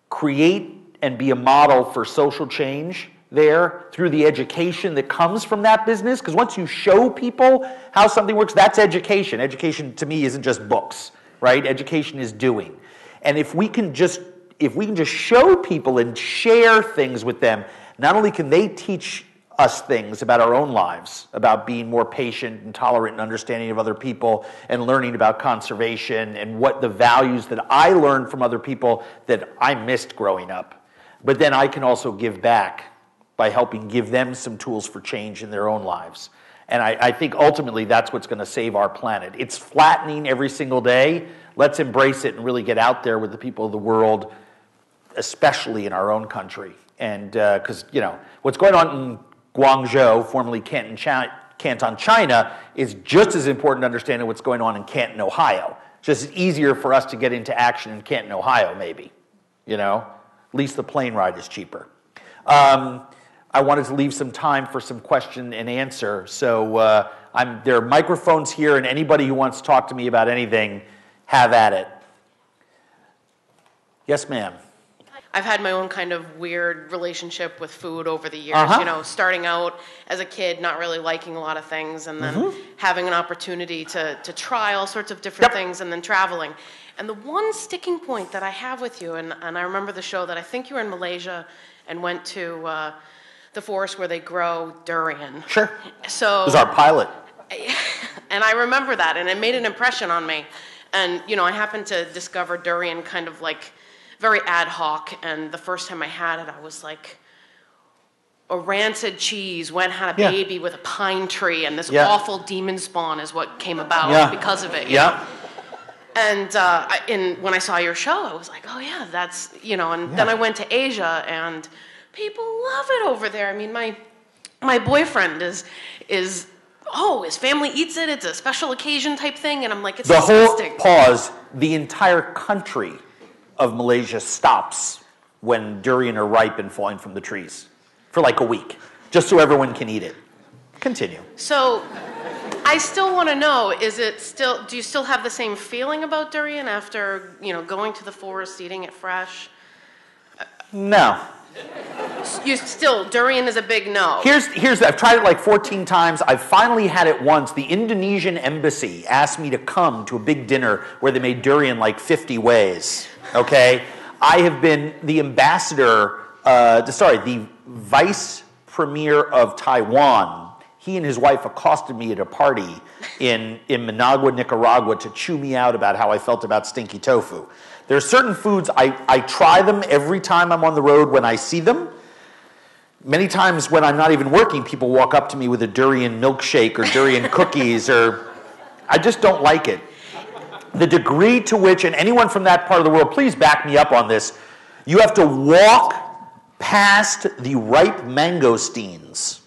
create and be a model for social change there through the education that comes from that business. Because once you show people how something works, that's education. Education to me isn't just books, right? Education is doing. And if we can just show people and share things with them, not only can they teach us things about our own lives, about being more patient and tolerant and understanding of other people and learning about conservation and what the values that I learned from other people that I missed growing up. But then I can also give back by helping give them some tools for change in their own lives. And I think ultimately that's what's going to save our planet. It's flattening every single day. Let's embrace it and really get out there with the people of the world, especially in our own country. And because, you know, what's going on in Guangzhou, formerly Canton, China, is just as important to understanding what's going on in Canton, Ohio. Just easier for us to get into action in Canton, Ohio, maybe. You know, at least the plane ride is cheaper. I wanted to leave some time for some question and answer. So there are microphones here, and anybody who wants to talk to me about anything, have at it. Yes, ma'am. I've had my own kind of weird relationship with food over the years. Uh-huh. You know, starting out as a kid, not really liking a lot of things, and then having an opportunity to try all sorts of different things, and then traveling. And the one sticking point that I have with you, and I remember the show that I think you were in Malaysia and went to the forest where they grow durian. Sure. So it was our pilot. And I remember that, and it made an impression on me. And, you know, I happened to discover durian kind of like very ad hoc, and the first time I had it, I was like, a rancid cheese had a baby with a pine tree, and this awful demon spawn is what came about because of it. You know? And when I saw your show, I was like, oh yeah, that's, you know, and then I went to Asia, and people love it over there. I mean, my boyfriend is his family eats it, it's a special occasion type thing, and I'm like, it's disgusting. The entire country of Malaysia stops when durian are ripe and falling from the trees for like a week, just so everyone can eat it. Continue. So I still want to know, do you still have the same feeling about durian after, you know, going to the forest, eating it fresh? No. Durian is a big no. I've tried it like 14 times. I've finally had it once. The Indonesian embassy asked me to come to a big dinner where they made durian like 50 ways, okay? I have been the ambassador, the vice premier of Taiwan. He and his wife accosted me at a party in Managua, Nicaragua to chew me out about how I felt about stinky tofu. There are certain foods, I try them every time I'm on the road when I see them. Many times when I'm not even working, people walk up to me with a durian milkshake or durian cookies, or I just don't like it. The degree to which, and anyone from that part of the world, please back me up on this, you have to walk past the ripe mangosteens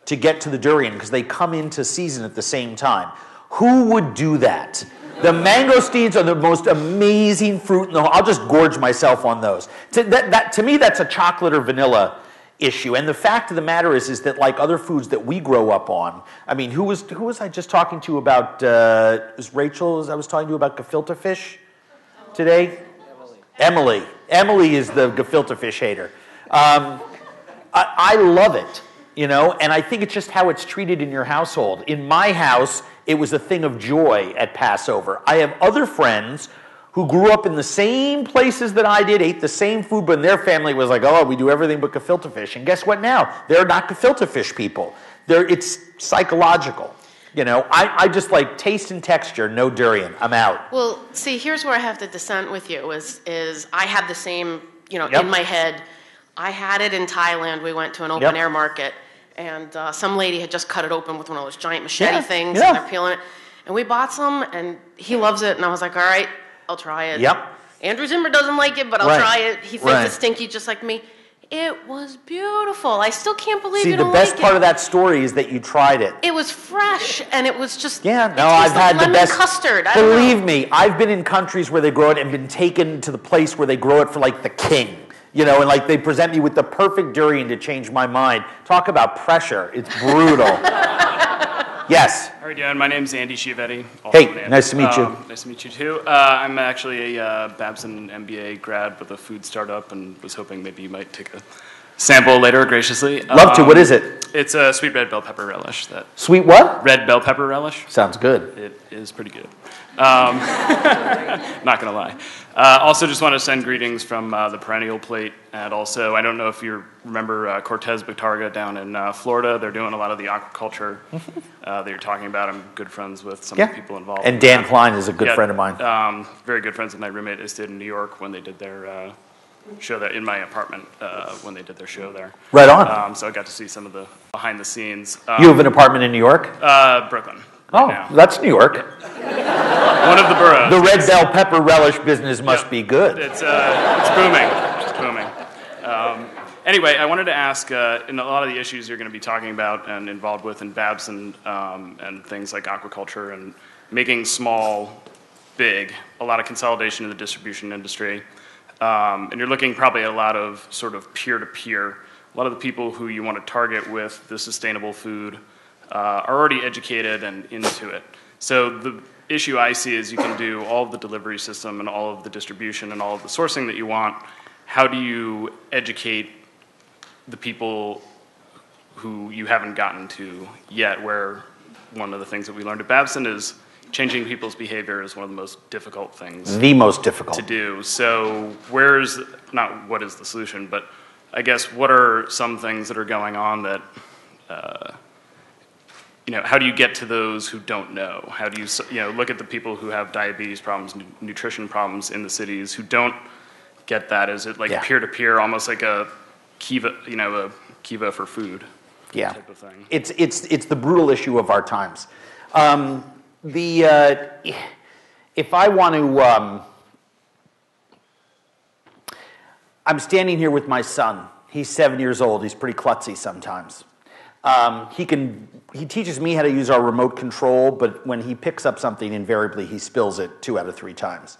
to get to the durian because they come into season at the same time. Who would do that? The mangosteens are the most amazing fruit in the whole. I'll just gorge myself on those. To me, that's a chocolate or vanilla issue. And the fact of the matter is that like other foods that we grow up on, I mean, who was I just talking to about, was Rachel, I was talking to about gefilte fish today? Emily. Emily is the gefilte fish hater. I love it, and I think it's just how it's treated in your household. In my house, it was a thing of joy at Passover. I have other friends who grew up in the same places that I did, ate the same food, but their family was like, oh, we do everything but gefilte fish. And guess what now? They're not gefilte fish people. It's psychological. I just like taste and texture, no durian. I'm out. Well, see, here's where I have to dissent with you, is I had the same, in my head. I had it in Thailand. We went to an open air market, and some lady had just cut it open with one of those giant machete things, and they're peeling it. And we bought some, and he loves it, and I was like, all right, I'll try it. Andrew Zimmern doesn't like it, but I'll try it. He thinks it's stinky just like me. It was beautiful. I still can't believe you don't like it. See, the best part of that story is that you tried it. It was fresh, and it was just I've had the best custard. Believe me, I've been in countries where they grow it and been taken to the place where they grow it for like the king. And like they present me with the perfect durian to change my mind. Talk about pressure. It's brutal. Yes. How are you doing? My name's Andy Chiavetti. Hey, nice to meet you. Nice to meet you too. I'm actually a Babson MBA grad with a food startup and was hoping maybe you might take a sample later graciously. Love to. What is it? It's a sweet red bell pepper relish. Sweet what? Red bell pepper relish. Sounds good. It is pretty good. Not going to lie. Also just want to send greetings from the Perennial Plate, and also I don't know if you remember Cortez Batarga down in Florida. They're doing a lot of the aquaculture that you're talking about. I'm good friends with some of the people involved. And Dan Klein is a good friend of mine. Very good friends with my roommate. They stayed in New York when they did their show there in my apartment when they did their show there. Right on. So I got to see some of the behind the scenes. You have an apartment in New York? Brooklyn. Right that's New York. One of the boroughs. The red bell pepper relish business must be good. It's booming. It's booming. Anyway, I wanted to ask, in a lot of the issues you're going to be talking about and involved with in Babson and things like aquaculture and making small, big, a lot of consolidation in the distribution industry. And you're looking probably at a lot of sort of peer-to-peer. A lot of the people who you want to target with the sustainable food are already educated and into it. So the issue I see is you can do all of the delivery system and all of the distribution and all of the sourcing that you want. How do you educate the people who you haven't gotten to yet, where one of the things that we learned at Babson is changing people's behavior is one of the most difficult things. The most difficult. To do. So not what is the solution, but I guess what are some things that are going on that, how do you get to those who don't know? How do you, look at the people who have diabetes problems, nutrition problems in the cities who don't get that? Is it like peer-to-peer, almost like a Kiva, a Kiva for food type of thing? It's the brutal issue of our times. If I want to, I'm standing here with my son. He's 7 years old. He's pretty klutzy sometimes. He teaches me how to use our remote control, but when he picks up something, invariably he spills it 2 out of 3 times.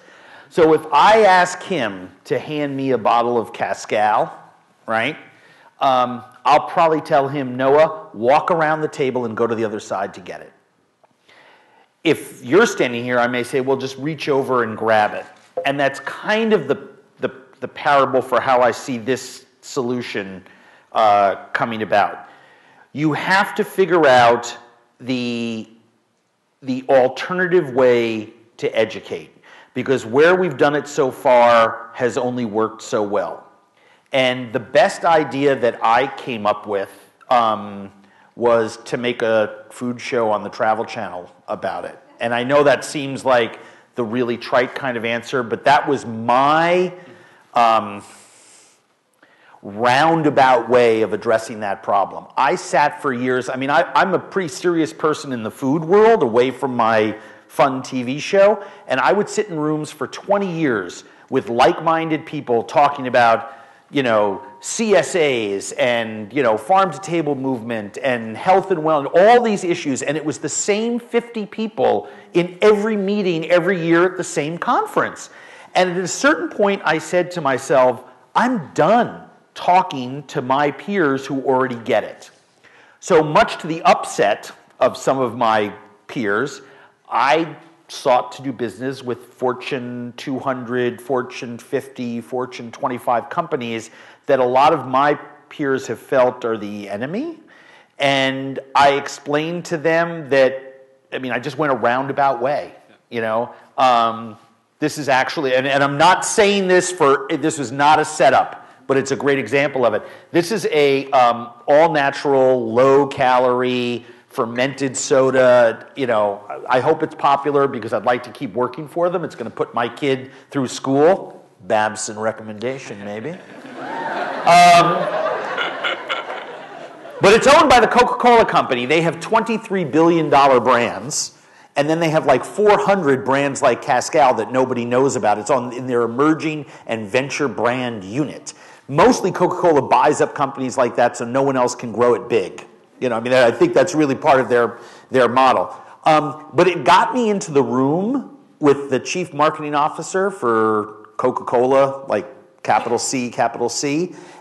So if I ask him to hand me a bottle of Cascal, right, I'll probably tell him, Noah, walk around the table and go to the other side to get it. If you're standing here, I may say, well, just reach over and grab it. And that's kind of the parable for how I see this solution coming about. You have to figure out the alternative way to educate, because where we've done it so far has only worked so well. And the best idea that I came up with was to make a food show on the Travel Channel about it. And I know that seems like the really trite kind of answer, but that was my roundabout way of addressing that problem. I sat for years, I mean, I'm a pretty serious person in the food world, away from my fun TV show, and I would sit in rooms for 20 years with like-minded people talking about, you know, CSAs and, you know, farm-to-table movement and health and wellness, all these issues, and it was the same 50 people in every meeting every year at the same conference. And at a certain point, I said to myself, I'm done talking to my peers who already get it. So much to the upset of some of my peers, I sought to do business with Fortune 200, Fortune 50, Fortune 25 companies that a lot of my peers have felt are the enemy. And I explained to them that, I mean, I just went a roundabout way, you know. This is actually, and I'm not saying this this was not a setup, but it's a great example of it. This is a all-natural, low-calorie, fermented soda. You know, I hope it's popular because I'd like to keep working for them. It's going to put my kid through school. Babson recommendation, maybe. But it's owned by the CocaCola company. They have $23 billion brands. And then they have like 400 brands like Cascal that nobody knows about. It's in their emerging and venture brand unit. Mostly Coca-Cola buys up companies like that so no one else can grow it big. You know, I mean, I think that's really part of their model. But it got me into the room with the chief marketing officer for Coca-Cola, like capital C,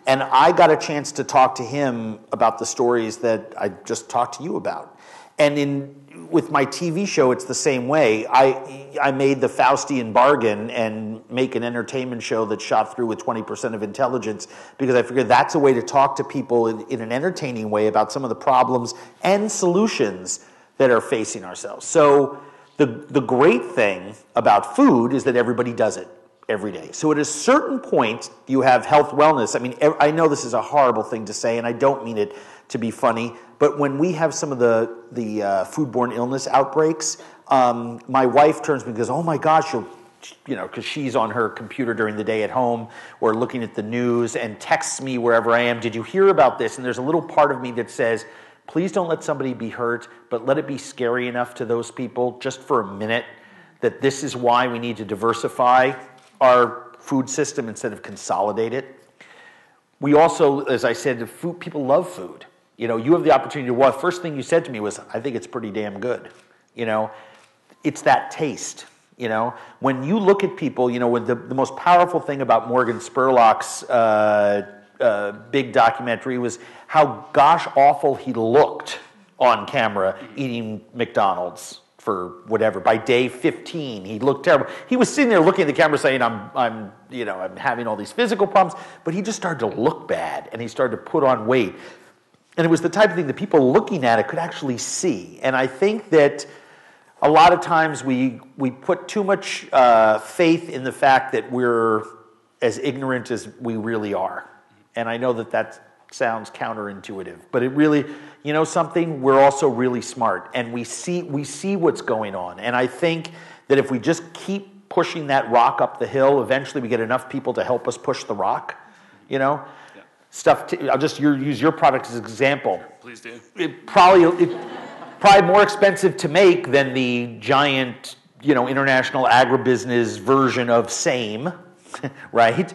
and I got a chance to talk to him about the stories that I just talked to you about. And with my TV show, it's the same way. I made the Faustian bargain and make an entertainment show that shot through with 20% of intelligence, because I figured that's a way to talk to people in an entertaining way about some of the problems and solutions that are facing ourselves. So the great thing about food is that everybody does it every day. So at a certain point, you have health wellness. I mean, I know this is a horrible thing to say, and I don't mean it to be funny, but when we have some of the foodborne illness outbreaks, my wife turns to me and goes, oh my gosh, because she's on her computer during the day at home or looking at the news, and texts me wherever I am, did you hear about this? And there's a little part of me that says, please don't let somebody be hurt, but let it be scary enough to those people just for a minute that this is why we need to diversify our food system instead of consolidate it. We also, as I said, people love food. You know, you have the opportunity to, well, the first thing you said to me was, I think it's pretty damn good. You know, it's that taste. You know, when you look at people, you know, with the most powerful thing about Morgan Spurlock's big documentary was how gosh awful he looked on camera eating McDonald's for whatever. By day 15, he looked terrible. He was sitting there looking at the camera saying, I'm having all these physical problems, but he just started to look bad and he started to put on weight. And it was the type of thing that people looking at it could actually see. And I think that a lot of times we put too much faith in the fact that we're as ignorant as we really are. And I know that sounds counterintuitive, but it really, you know something, we're also really smart, and we see what's going on. And I think that if we just keep pushing that rock up the hill, eventually we get enough people to help us push the rock, you know? I'll just use your product as an example. Please do. It's probably more expensive to make than the giant, you know, international agribusiness version of same, right?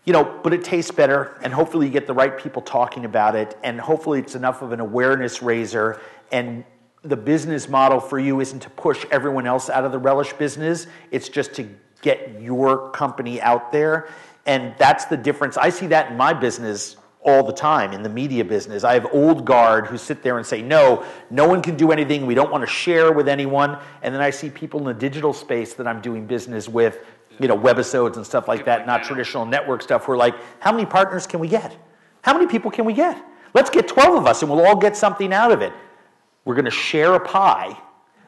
You know, but it tastes better, and hopefully you get the right people talking about it, and hopefully it's enough of an awareness raiser, and the business model for you isn't to push everyone else out of the relish business, it's just to get your company out there. And that's the difference. I see that in my business all the time, in the media business. I have old guard who sit there and say, no one can do anything, we don't want to share with anyone. And then I see people in the digital space that I'm doing business with webisodes and stuff like that, not traditional network stuff. We're like, how many partners can we get? How many people can we get? Let's get 12 of us and we'll all get something out of it. We're going to share a pie,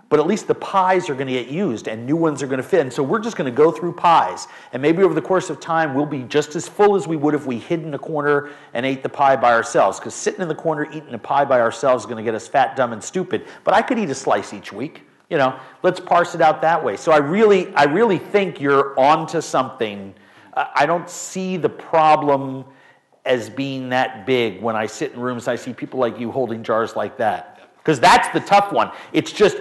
but at least the pies are going to get used and new ones are going to fit. And so we're just going to go through pies. And maybe over the course of time, we'll be just as full as we would if we hid in a corner and ate the pie by ourselves. Because sitting in the corner eating a pie by ourselves is going to get us fat, dumb, and stupid. But I could eat a slice each week. Let's parse it out that way. So I really think you're onto something. I don't see the problem as being that big when I sit in rooms. I see people like you holding jars like that. Because that's the tough one. It's just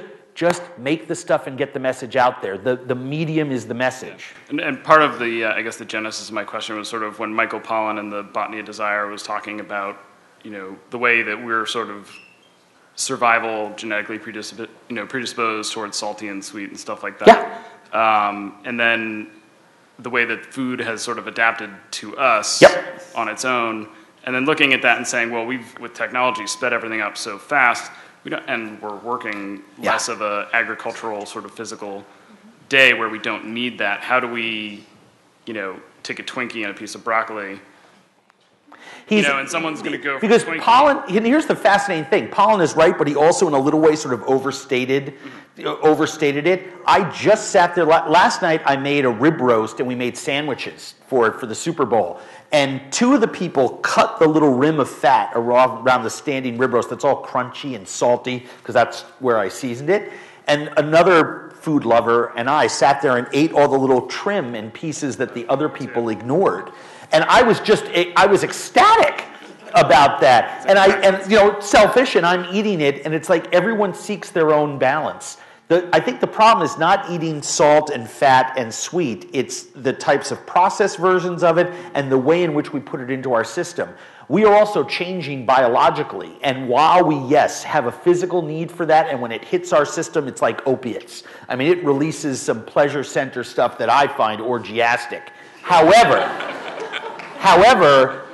make the stuff and get the message out there. The medium is the message. And part of the, I guess the genesis of my question was sort of when Michael Pollan in the Botany of Desire was talking about, the way that we're sort of survival genetically predisposed towards salty and sweet and stuff like that. Yeah. And then the way that food has sort of adapted to us on its own. And then looking at that and saying, well, we've, with technology, sped everything up so fast, and we're working less of a agricultural sort of physical day where we don't need that. How do we, take a Twinkie and a piece of broccoli, and someone's going to go because for Twinkie. Pollan, and here's the fascinating thing. Pollan is right, but he also in a little way sort of overstated it. I just sat there, last night I made a rib roast and we made sandwiches for the Super Bowl. And two of the people cut the little rim of fat around the standing rib roast that's all crunchy and salty, because that's where I seasoned it. And another food lover and I sat there and ate all the little trim and pieces that the other people ignored. And I was ecstatic about that. And selfish, and I'm eating it, and it's like everyone seeks their own balance. I think the problem is not eating salt and fat and sweet. It's the types of processed versions of it and the way in which we put it into our system. We are also changing biologically. And while we, have a physical need for that, and when it hits our system, it's like opiates. I mean, it releases some pleasure center stuff that I find orgiastic. However,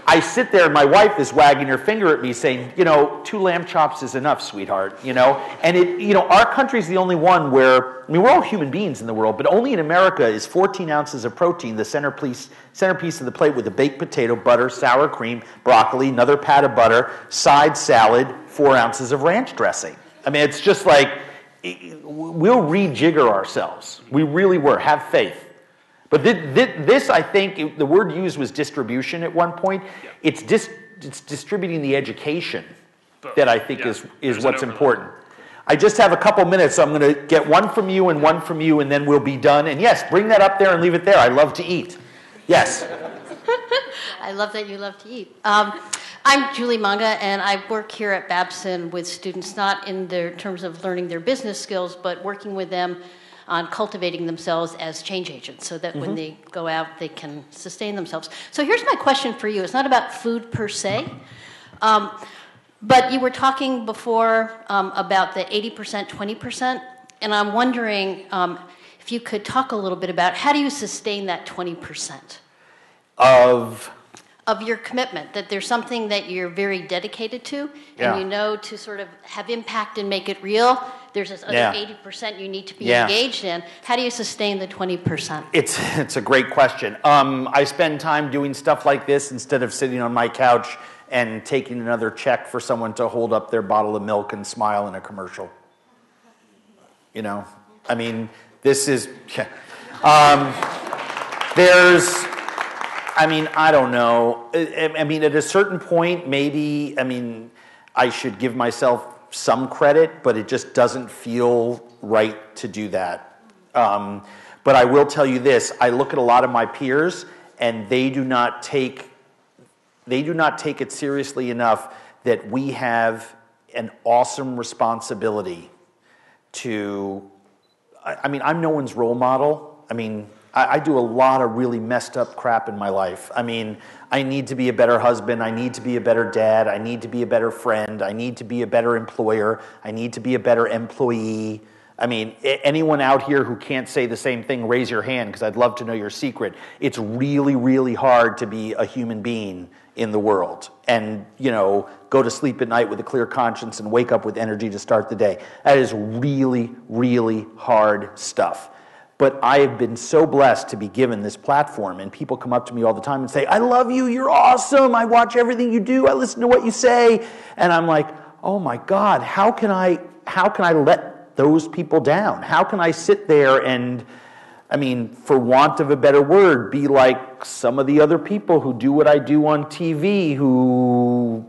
I sit there and my wife is wagging her finger at me saying, 2 lamb chops is enough, sweetheart, And our country's the only one where, we're all human beings in the world, but only in America is 14 ounces of protein the centerpiece of the plate with a baked potato, butter, sour cream, broccoli, another pat of butter, side salad, 4 ounces of ranch dressing. I mean, it's just like, we'll rejigger ourselves. We really were. Have faith. But this, I think, the word used was distribution at one point. It's distributing the education that I think is what's important. I just have a couple minutes, so I'm going to get one from you, and then we'll be done. And yes, bring that up there and leave it there. I love to eat. Yes. I love that you love to eat. I'm Julie Manga, and I work here at Babson with students, not in terms of learning their business skills, but working with them on cultivating themselves as change agents so that when they go out, they can sustain themselves. So here's my question for you. It's not about food per se, but you were talking before about the 80%, 20%, and I'm wondering if you could talk a little bit about how do you sustain that 20%? Of your commitment, that there's something that you're very dedicated to, and to sort of have impact and make it real. There's this other 80% you need to be engaged in. How do you sustain the 20%? It's a great question. I spend time doing stuff like this instead of sitting on my couch and taking another check for someone to hold up their bottle of milk and smile in a commercial. I mean, this is, I don't know. At a certain point, maybe, I should give myself some credit, but it just doesn't feel right to do that. But I will tell you this, I look at a lot of my peers, and they do not take it seriously enough that we have an awesome responsibility to, I'm no one's role model. I do a lot of really messed up crap in my life. I need to be a better husband. I need to be a better dad. I need to be a better friend. I need to be a better employer. I need to be a better employee. Anyone out here who can't say the same thing, raise your hand, because I'd love to know your secret. It's really, really hard to be a human being in the world and, go to sleep at night with a clear conscience and wake up with energy to start the day. That is really, really hard stuff. But I have been so blessed to be given this platform, and people come up to me all the time and say, I love you, you're awesome, I watch everything you do, I listen to what you say. And I'm like, oh my God, how can I let those people down? How can I sit there and, I mean, for want of a better word, be like some of the other people who do what I do on TV who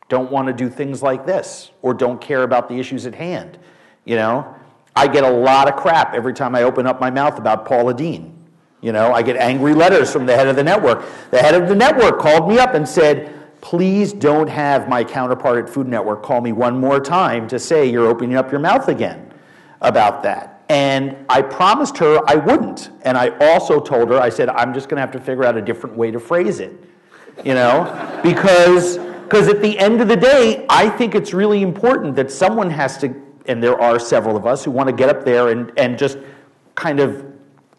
don't want to do things like this or don't care about the issues at hand, you know? I get a lot of crap every time I open up my mouth about Paula Deen. You know, I get angry letters from the head of the network. The head of the network called me up and said, please don't have my counterpart at Food Network call me one more time to say you're opening up your mouth again about that. And I promised her I wouldn't. And I also told her, I said, I'm just going to have to figure out a different way to phrase it. You know, because at the end of the day, I think it's really important that someone has to, and there are several of us who want to get up there and just kind of,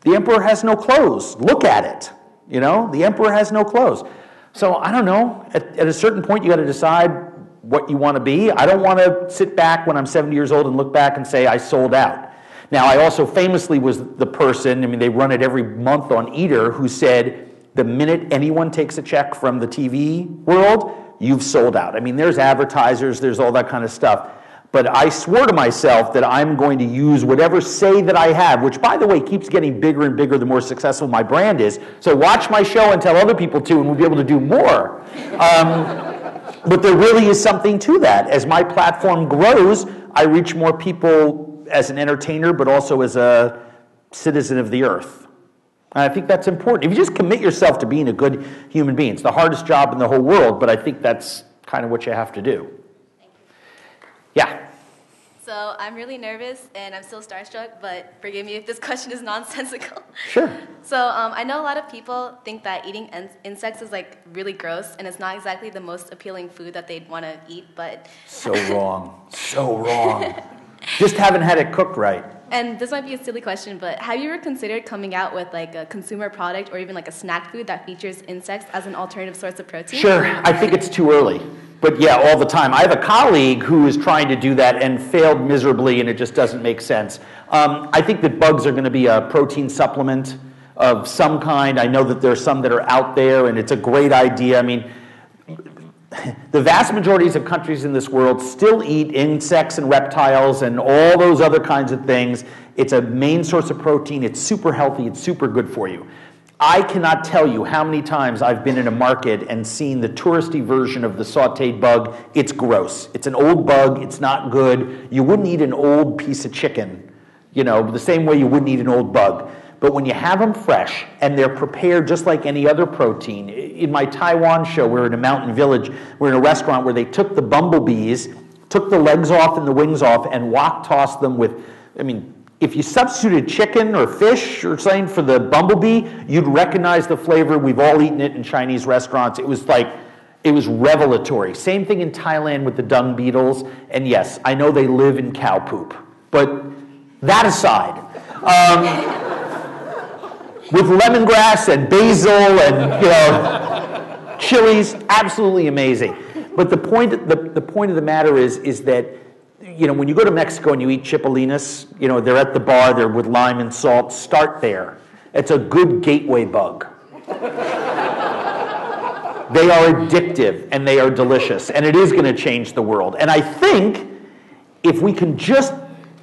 the emperor has no clothes. Look at it. You know, the emperor has no clothes. So I don't know, at a certain point you got to decide what you want to be. I don't want to sit back when I'm 70 years old and look back and say I sold out. Now I also famously was the person, I mean they run it every month on Eater, who said the minute anyone takes a check from the TV world, you've sold out. I mean there's advertisers, there's all that kind of stuff. But I swore to myself that I'm going to use whatever say that I have, which, by the way, keeps getting bigger and bigger the more successful my brand is. So watch my show and tell other people to, and we'll be able to do more. But there really is something to that. As my platform grows, I reach more people as an entertainer, but also as a citizen of the earth. And I think that's important. If you just commit yourself to being a good human being, it's the hardest job in the whole world, but I think that's kind of what you have to do. Yeah. So I'm really nervous and I'm still starstruck, but forgive me if this question is nonsensical. Sure. So I know a lot of people think that eating insects is like really gross and it's not exactly the most appealing food that they'd want to eat, but... So wrong. So wrong. Just haven't had it cooked right. And this might be a silly question, but have you ever considered coming out with like a consumer product or even like a snack food that features insects as an alternative source of protein? Sure. I think it's too early. But yeah, all the time. I have a colleague who is trying to do that and failed miserably, and it just doesn't make sense. I think that bugs are going to be a protein supplement of some kind. I know that there are some that are out there, and it's a great idea. I mean, the vast majorities of countries in this world still eat insects and reptiles and all those other kinds of things. It's a main source of protein. It's super healthy. It's super good for you. I cannot tell you how many times I've been in a market and seen the touristy version of the sauteed bug. It's gross. It's an old bug. It's not good. You wouldn't eat an old piece of chicken, you know, the same way you wouldn't eat an old bug. But when you have them fresh and they're prepared just like any other protein, in my Taiwan show, we're in a mountain village, we're in a restaurant where they took the bumblebees, took the legs off and the wings off, and wok tossed them with, I mean, if you substituted chicken or fish or something for the bumblebee, you'd recognize the flavor. We've all eaten it in Chinese restaurants. It was like, it was revelatory. Same thing in Thailand with the dung beetles. And yes, I know they live in cow poop. But that aside, with lemongrass and basil and, you know, chilies, absolutely amazing. But the point of the matter is that, you know, when you go to Mexico and you eat chipolinas, you know, they're at the bar, they're with lime and salt, start there. It's a good gateway bug. They are addictive and they are delicious, and it is going to change the world. And I think if we can just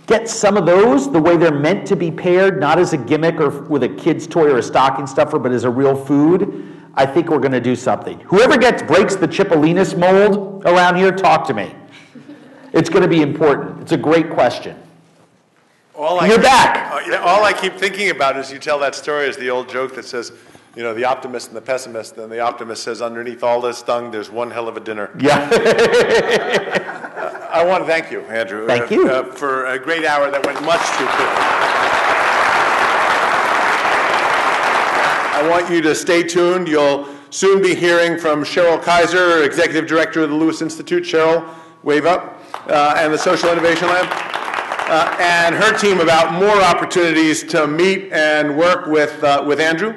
get some of those the way they're meant to be paired, not as a gimmick or with a kid's toy or a stocking stuffer, but as a real food, I think we're going to do something. Whoever breaks the chipolinas mold around here, talk to me. It's going to be important. It's a great question. You're back. All I keep thinking about as you tell that story is the old joke that says, you know, the optimist and the pessimist, and the optimist says, underneath all this dung, there's one hell of a dinner. Yeah. I want to thank you, Andrew. Thank you. For a great hour that went much too quickly. I want you to stay tuned. You'll soon be hearing from Cheryl Kaiser, Executive Director of the Lewis Institute. Cheryl, wave up. And the Social Innovation Lab, and her team about more opportunities to meet and work with Andrew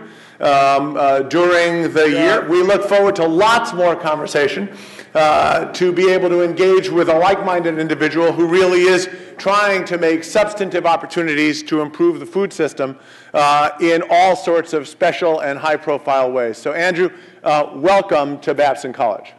during the year. We look forward to lots more conversation. to be able to engage with a like-minded individual who really is trying to make substantive opportunities to improve the food system in all sorts of special and high-profile ways. So Andrew, welcome to Babson College.